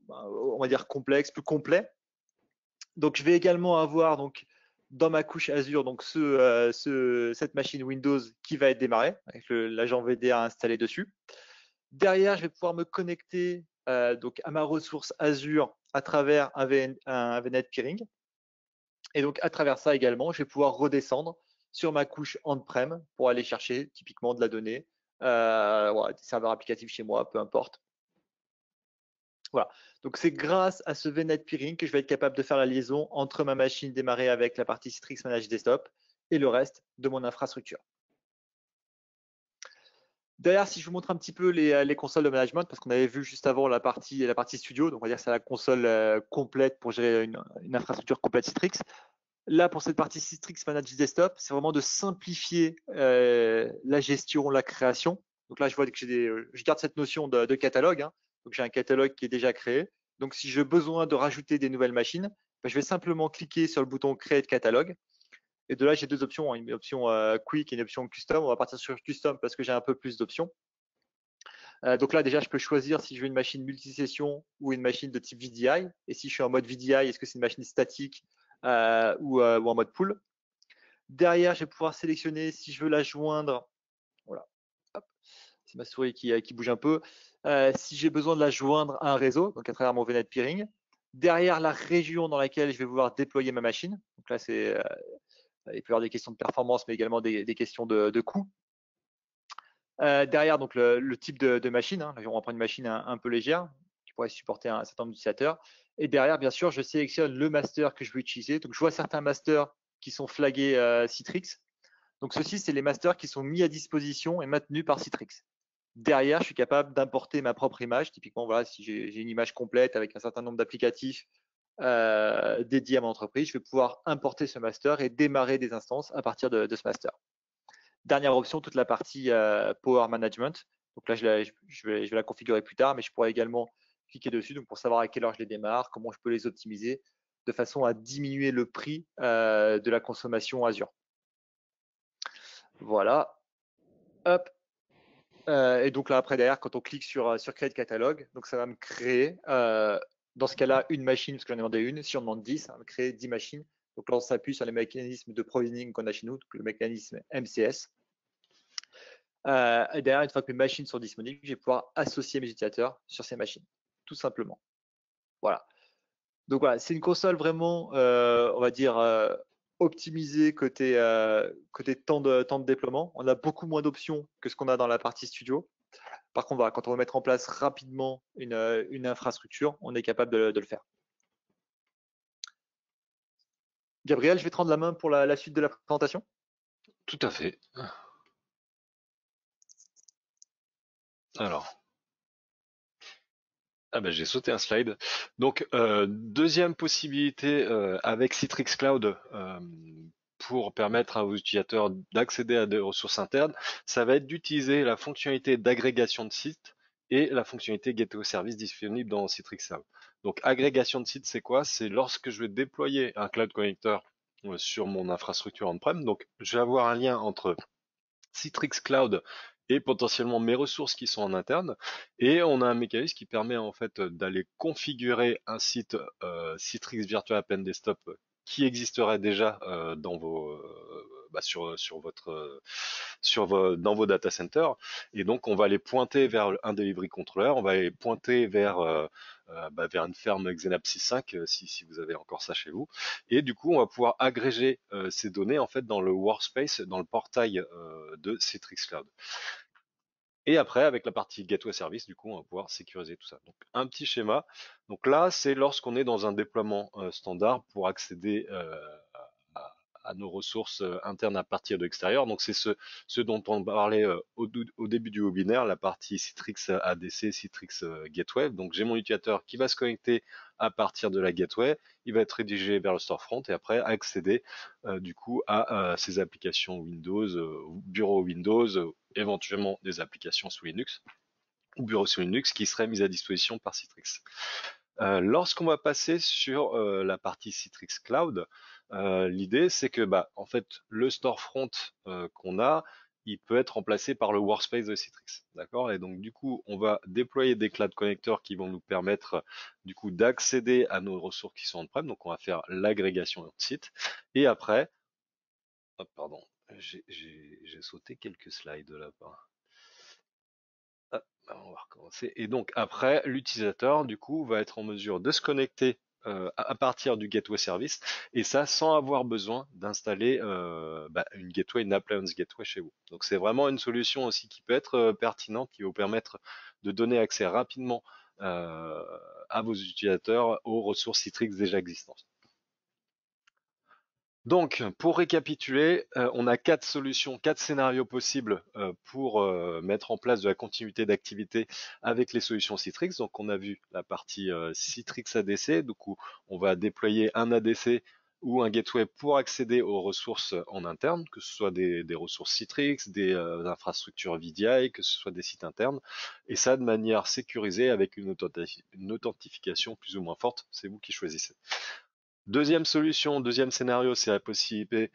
on va dire complexe, plus complet, donc je vais également avoir donc dans ma couche Azure donc cette machine Windows qui va être démarrée avec l'agent VDA installé dessus. Derrière, je vais pouvoir me connecter donc à ma ressource Azure à travers un VNet Peering. Et donc, à travers ça également, je vais pouvoir redescendre sur ma couche on-prem pour aller chercher typiquement de la donnée, des serveurs applicatifs chez moi, peu importe. Voilà. Donc, c'est grâce à ce VNet Peering que je vais être capable de faire la liaison entre ma machine démarrée avec la partie Citrix Managed Desktop et le reste de mon infrastructure. Derrière, si je vous montre un petit peu les consoles de management, parce qu'on avait vu juste avant la partie studio, donc on va dire que c'est la console complète pour gérer une infrastructure complète Citrix. Là, pour cette partie Citrix Managed Desktop, c'est vraiment de simplifier la gestion, la création. Donc là, je vois que je garde cette notion de catalogue. Hein. Donc j'ai un catalogue qui est déjà créé. Donc si j'ai besoin de rajouter des nouvelles machines, je vais simplement cliquer sur le bouton Create catalogue. Et de là, j'ai deux options, une option Quick et une option Custom. On va partir sur Custom parce que j'ai un peu plus d'options. Donc là, déjà, je peux choisir si je veux une machine multisession ou une machine de type VDI. Et si je suis en mode VDI, est-ce que c'est une machine statique ou en mode pool. Derrière, je vais pouvoir sélectionner si je veux la joindre. Voilà. C'est ma souris qui bouge un peu. Si j'ai besoin de la joindre à un réseau, donc à travers mon VNet Peering. Derrière, la région dans laquelle je vais vouloir déployer ma machine. Donc là, il peut y avoir des questions de performance, mais également des questions de coût. Derrière, donc le type de machine. Hein. On va prendre une machine un peu légère qui pourrait supporter un certain nombre d'utilisateurs. Et derrière, bien sûr, je sélectionne le master que je veux utiliser. Donc, je vois certains masters qui sont flagués Citrix. Donc, ceux-ci, c'est les masters qui sont mis à disposition et maintenus par Citrix. Derrière, je suis capable d'importer ma propre image. Typiquement, voilà, si j'ai une image complète avec un certain nombre d'applicatifs dédiés à mon entreprise, je vais pouvoir importer ce master et démarrer des instances à partir de ce master. Dernière option, toute la partie Power Management. Donc là, je vais la configurer plus tard, mais je pourrais également cliquer dessus donc pour savoir à quelle heure je les démarre, comment je peux les optimiser de façon à diminuer le prix de la consommation Azure. Voilà. Hop. Et donc là, après, derrière, quand on clique sur Create Catalogue, donc ça va me créer, dans ce cas-là, une machine, parce que j'en ai demandé une. Si on demande 10, ça va me créer 10 machines. Donc là, on s'appuie sur les mécanismes de provisioning qu'on a chez nous, donc le mécanisme MCS. Et derrière, une fois que mes machines sont disponibles, je vais pouvoir associer mes utilisateurs sur ces machines, tout simplement. Voilà. Donc voilà, c'est une console vraiment, on va dire, optimisée côté temps de déploiement. On a beaucoup moins d'options que ce qu'on a dans la partie studio. Par contre, voilà, quand on veut mettre en place rapidement une infrastructure, on est capable de le faire. Gabriel, je vais te rendre la main pour la suite de la présentation. Tout à fait. Alors. Ah ben j'ai sauté un slide. Donc deuxième possibilité avec Citrix Cloud pour permettre à vos utilisateurs d'accéder à des ressources internes, ça va être d'utiliser la fonctionnalité d'agrégation de sites et la fonctionnalité Gateway Service disponible dans Citrix Cloud. Donc agrégation de sites, c'est quoi? C'est lorsque je vais déployer un Cloud Connector sur mon infrastructure on-prem. Donc je vais avoir un lien entre Citrix Cloud et potentiellement mes ressources qui sont en interne. Et on a un mécanisme qui permet en fait d'aller configurer un site Citrix Virtual App Desktop qui existerait déjà dans vos dans vos data centers. Et donc on va les pointer vers un delivery controller, on va les pointer vers vers une ferme Xenap 6.5 si vous avez encore ça chez vous. Et du coup on va pouvoir agréger ces données en fait dans le workspace, dans le portail de Citrix Cloud. Et après, avec la partie Gateway Service, du coup, on va pouvoir sécuriser tout ça. Donc, un petit schéma. Donc là, c'est lorsqu'on est dans un déploiement standard pour accéder à nos ressources internes à partir de l'extérieur. Donc, c'est ce dont on parlait au début du webinaire, la partie Citrix ADC, Citrix Gateway. Donc, j'ai mon utilisateur qui va se connecter à partir de la Gateway. Il va être rédigé vers le storefront et après accéder du coup à ces applications Windows, bureau Windows, éventuellement des applications sous Linux ou bureau sous Linux qui seraient mises à disposition par Citrix. Lorsqu'on va passer sur la partie Citrix Cloud, l'idée c'est que en fait le storefront qu'on a, il peut être remplacé par le workspace de Citrix, d'accord? Et donc du coup, on va déployer des cloud connectors qui vont nous permettre du coup d'accéder à nos ressources qui sont on-prem. Donc on va faire l'agrégation de site et après, oh, pardon, j'ai sauté quelques slides là-bas. On va recommencer. Et donc après, l'utilisateur du coup va être en mesure de se connecter à partir du gateway service et ça sans avoir besoin d'installer une gateway, une appliance gateway chez vous. Donc c'est vraiment une solution aussi qui peut être pertinente, qui va vous permettre de donner accès rapidement à vos utilisateurs aux ressources Citrix déjà existantes. Donc, pour récapituler, on a 4 solutions, 4 scénarios possibles pour mettre en place de la continuité d'activité avec les solutions Citrix. Donc, on a vu la partie Citrix ADC, du coup, on va déployer un ADC ou un gateway pour accéder aux ressources en interne, que ce soit des ressources Citrix, des infrastructures VDI, que ce soit des sites internes, et ça de manière sécurisée avec une authentification plus ou moins forte, c'est vous qui choisissez. Deuxième solution, deuxième scénario, c'est la possibilité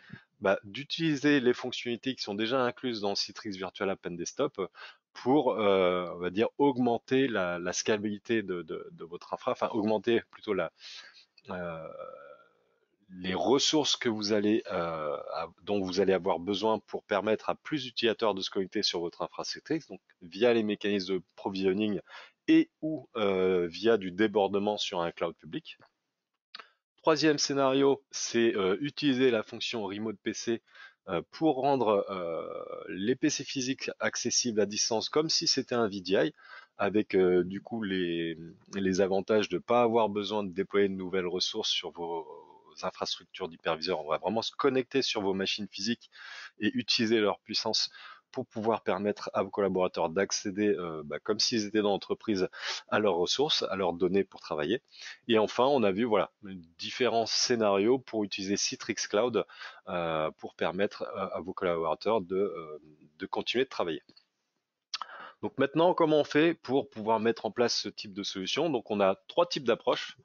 d'utiliser les fonctionnalités qui sont déjà incluses dans Citrix Virtual App Desktop pour, on va dire, augmenter la scalabilité de votre infra, enfin augmenter plutôt les ressources que vous allez, dont vous allez avoir besoin pour permettre à plus d'utilisateurs de se connecter sur votre infrastructure, donc via les mécanismes de provisioning et ou via du débordement sur un cloud public. Troisième scénario, c'est utiliser la fonction Remote PC pour rendre les PC physiques accessibles à distance comme si c'était un VDI, avec du coup les avantages de ne pas avoir besoin de déployer de nouvelles ressources sur vos infrastructures d'hyperviseur. On va vraiment se connecter sur vos machines physiques et utiliser leur puissance pour pouvoir permettre à vos collaborateurs d'accéder, comme s'ils étaient dans l'entreprise, à leurs ressources, à leurs données pour travailler. Et enfin, on a vu différents scénarios pour utiliser Citrix Cloud pour permettre à vos collaborateurs de continuer de travailler. Donc maintenant, comment on fait pour pouvoir mettre en place ce type de solution? Donc on a 3 types d'approches.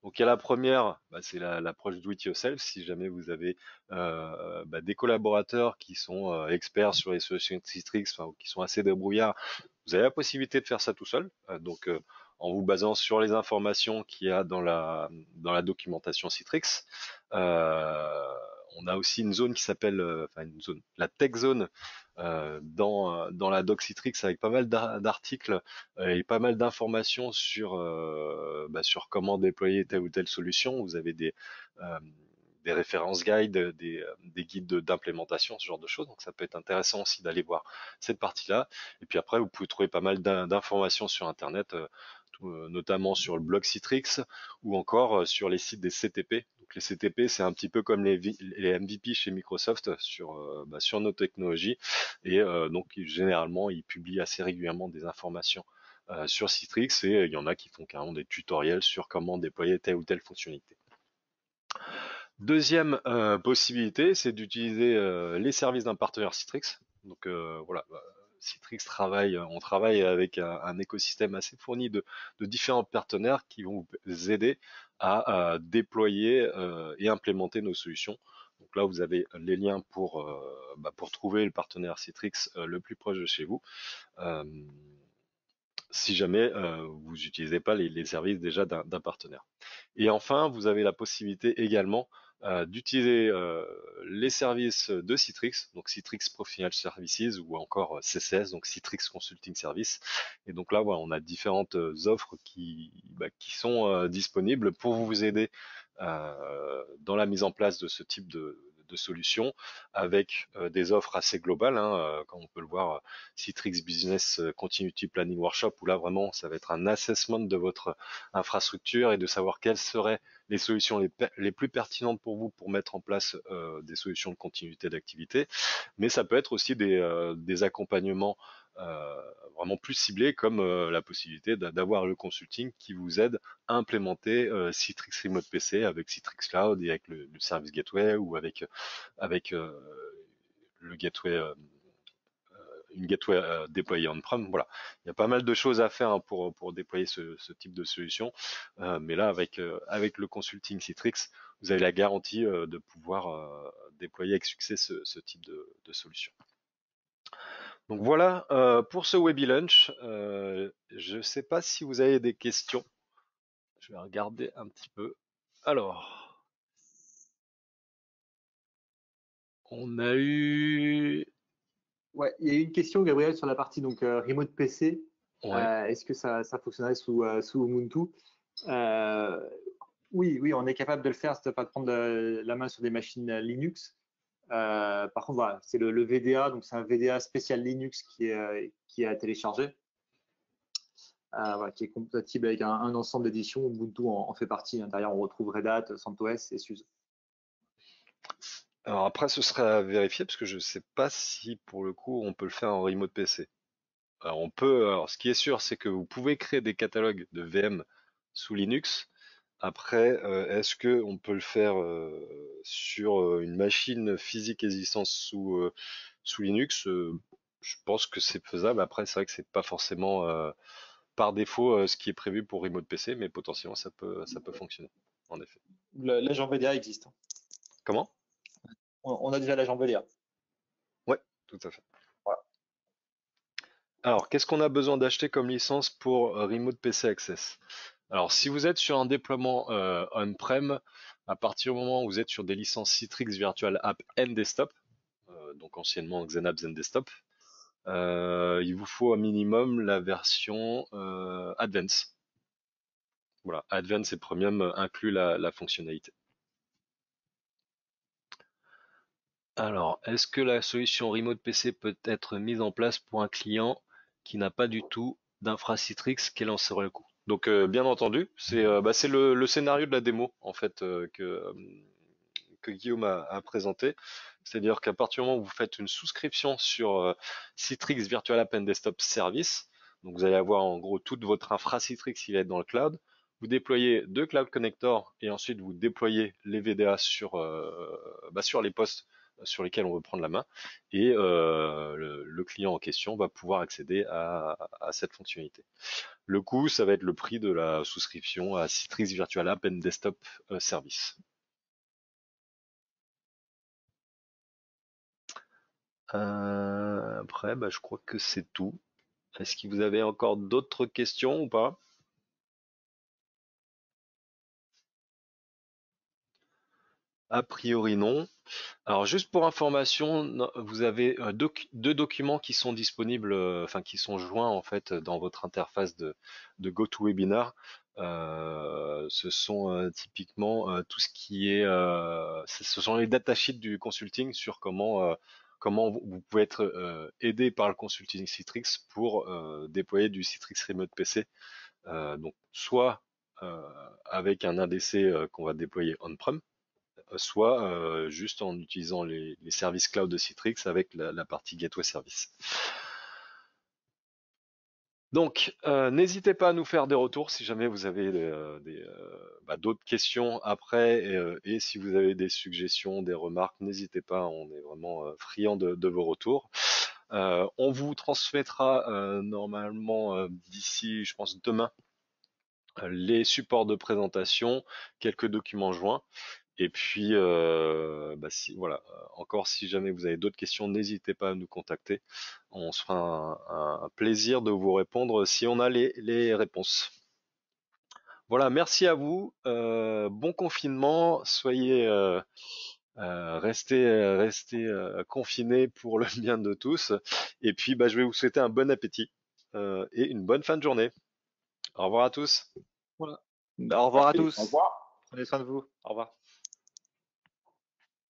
Donc il y a la première, c'est l'approche do it yourself. Si jamais vous avez des collaborateurs qui sont experts sur les solutions Citrix, qui sont assez débrouillards, vous avez la possibilité de faire ça tout seul. Donc en vous basant sur les informations qu'il y a dans la documentation Citrix. On a aussi une zone qui s'appelle, enfin une zone, la Tech Zone dans la doc Citrix avec pas mal d'articles et pas mal d'informations sur comment déployer telle ou telle solution. Vous avez euh, des références guides, des guides d'implémentation, ce genre de choses. Donc ça peut être intéressant aussi d'aller voir cette partie-là. Et puis après, vous pouvez trouver pas mal d'informations sur Internet, notamment sur le blog Citrix ou encore sur les sites des CTP. Donc les CTP, c'est un petit peu comme les MVP chez Microsoft sur nos technologies. Et donc généralement, ils publient assez régulièrement des informations sur Citrix et il y en a qui font carrément des tutoriels sur comment déployer telle ou telle fonctionnalité. Deuxième possibilité, c'est d'utiliser les services d'un partenaire Citrix. Donc voilà, Citrix on travaille avec un écosystème assez fourni de différents partenaires qui vont vous aider à déployer et implémenter nos solutions. Donc là, vous avez les liens pour trouver le partenaire Citrix le plus proche de chez vous. Euh, si jamais vous n'utilisez pas les services déjà d'un partenaire. Et enfin, vous avez la possibilité également d'utiliser les services de Citrix, donc Citrix Professional Services ou encore CCS, donc Citrix Consulting Service. Et donc là, voilà, on a différentes offres qui sont disponibles pour vous aider dans la mise en place de ce type de solution avec des offres assez globales, hein, comme on peut le voir, Citrix Business Continuity Planning Workshop, où là vraiment ça va être un assessment de votre infrastructure et de savoir quelles seraient les solutions les plus pertinentes pour vous pour mettre en place des solutions de continuité d'activité. Mais ça peut être aussi des accompagnements vraiment plus ciblés, comme la possibilité d'avoir le consulting qui vous aide à implémenter Citrix Remote PC avec Citrix Cloud et avec le Service Gateway ou avec le gateway une gateway déployée on-prem. Voilà, il y a pas mal de choses à faire hein, pour déployer ce type de solution. Mais là, avec le consulting Citrix, vous avez la garantie de pouvoir déployer avec succès ce type de solution. Donc voilà pour ce Webilunch. Je ne sais pas si vous avez des questions. Je vais regarder un petit peu. Alors, on a eu... Ouais, il y a eu une question, Gabriel, sur la partie donc remote PC. Ouais. Est-ce que ça fonctionnerait sous Ubuntu? Oui, on est capable de le faire, c'est pas de prendre la main sur des machines Linux. Par contre, voilà, c'est le VDA, donc c'est un VDA spécial Linux qui est à télécharger, voilà, qui est compatible avec un ensemble d'éditions. Ubuntu en fait partie. Derrière, on retrouve Red Hat, CentOS et SUSE. Alors après, ce serait à vérifier parce que je ne sais pas si pour le coup on peut le faire en remote PC. Alors on peut, alors ce qui est sûr, c'est que vous pouvez créer des catalogues de VM sous Linux. Après, est-ce que on peut le faire sur une machine physique existante sous Linux? Je pense que c'est faisable. Après, c'est vrai que c'est pas forcément par défaut ce qui est prévu pour remote PC, mais potentiellement ça peut fonctionner. En effet. L'agent VDA existe. Comment? On a déjà l'agent VDA. Ouais, tout à fait. Voilà. Alors, qu'est-ce qu'on a besoin d'acheter comme licence pour Remote PC Access? Alors, si vous êtes sur un déploiement on-prem, à partir du moment où vous êtes sur des licences Citrix Virtual App and Desktop, donc anciennement XenApp Desktop, il vous faut un minimum la version Advance. Voilà, Advance et Premium inclut la fonctionnalité. Alors, est-ce que la solution Remote PC peut être mise en place pour un client qui n'a pas du tout d'infra Citrix? Quel en serait le coût? Donc, bien entendu, c'est le scénario de la démo en fait que Guillaume a présenté. C'est-à-dire qu'à partir du moment où vous faites une souscription sur Citrix Virtual App and Desktop Service, donc vous allez avoir en gros toute votre infra Citrix qui va être dans le cloud. Vous déployez deux Cloud Connectors et ensuite vous déployez les VDA sur les postes sur lesquels on veut prendre la main et le client en question va pouvoir accéder à cette fonctionnalité. Le coût, ça va être le prix de la souscription à Citrix Virtual App and Desktop Service. Après, je crois que c'est tout. Est-ce que vous avez encore d'autres questions ou pas? A priori, non. Alors, juste pour information, vous avez deux documents qui sont disponibles, enfin qui sont joints en fait dans votre interface de GoToWebinar. Ce sont typiquement tout ce qui est, ce sont les datasheets du consulting sur comment vous pouvez être aidé par le consulting Citrix pour déployer du Citrix Remote PC. Donc, soit avec un ADC qu'on va déployer on-prem, soit juste en utilisant les services cloud de Citrix avec la partie gateway service. Donc, n'hésitez pas à nous faire des retours si jamais vous avez d'autres questions après, et si vous avez des suggestions, des remarques, n'hésitez pas, on est vraiment friands de vos retours. On vous transmettra normalement d'ici, je pense, demain, les supports de présentation, quelques documents joints. Et puis, voilà, encore si jamais vous avez d'autres questions, n'hésitez pas à nous contacter. On se fera un plaisir de vous répondre si on a les réponses. Voilà, merci à vous. Bon confinement. Soyez, restez confinés pour le bien de tous. Et puis, je vais vous souhaiter un bon appétit et une bonne fin de journée. Au revoir à tous. Voilà. Au revoir à Merci, au tous. revoir. Prenez soin de vous. Au revoir.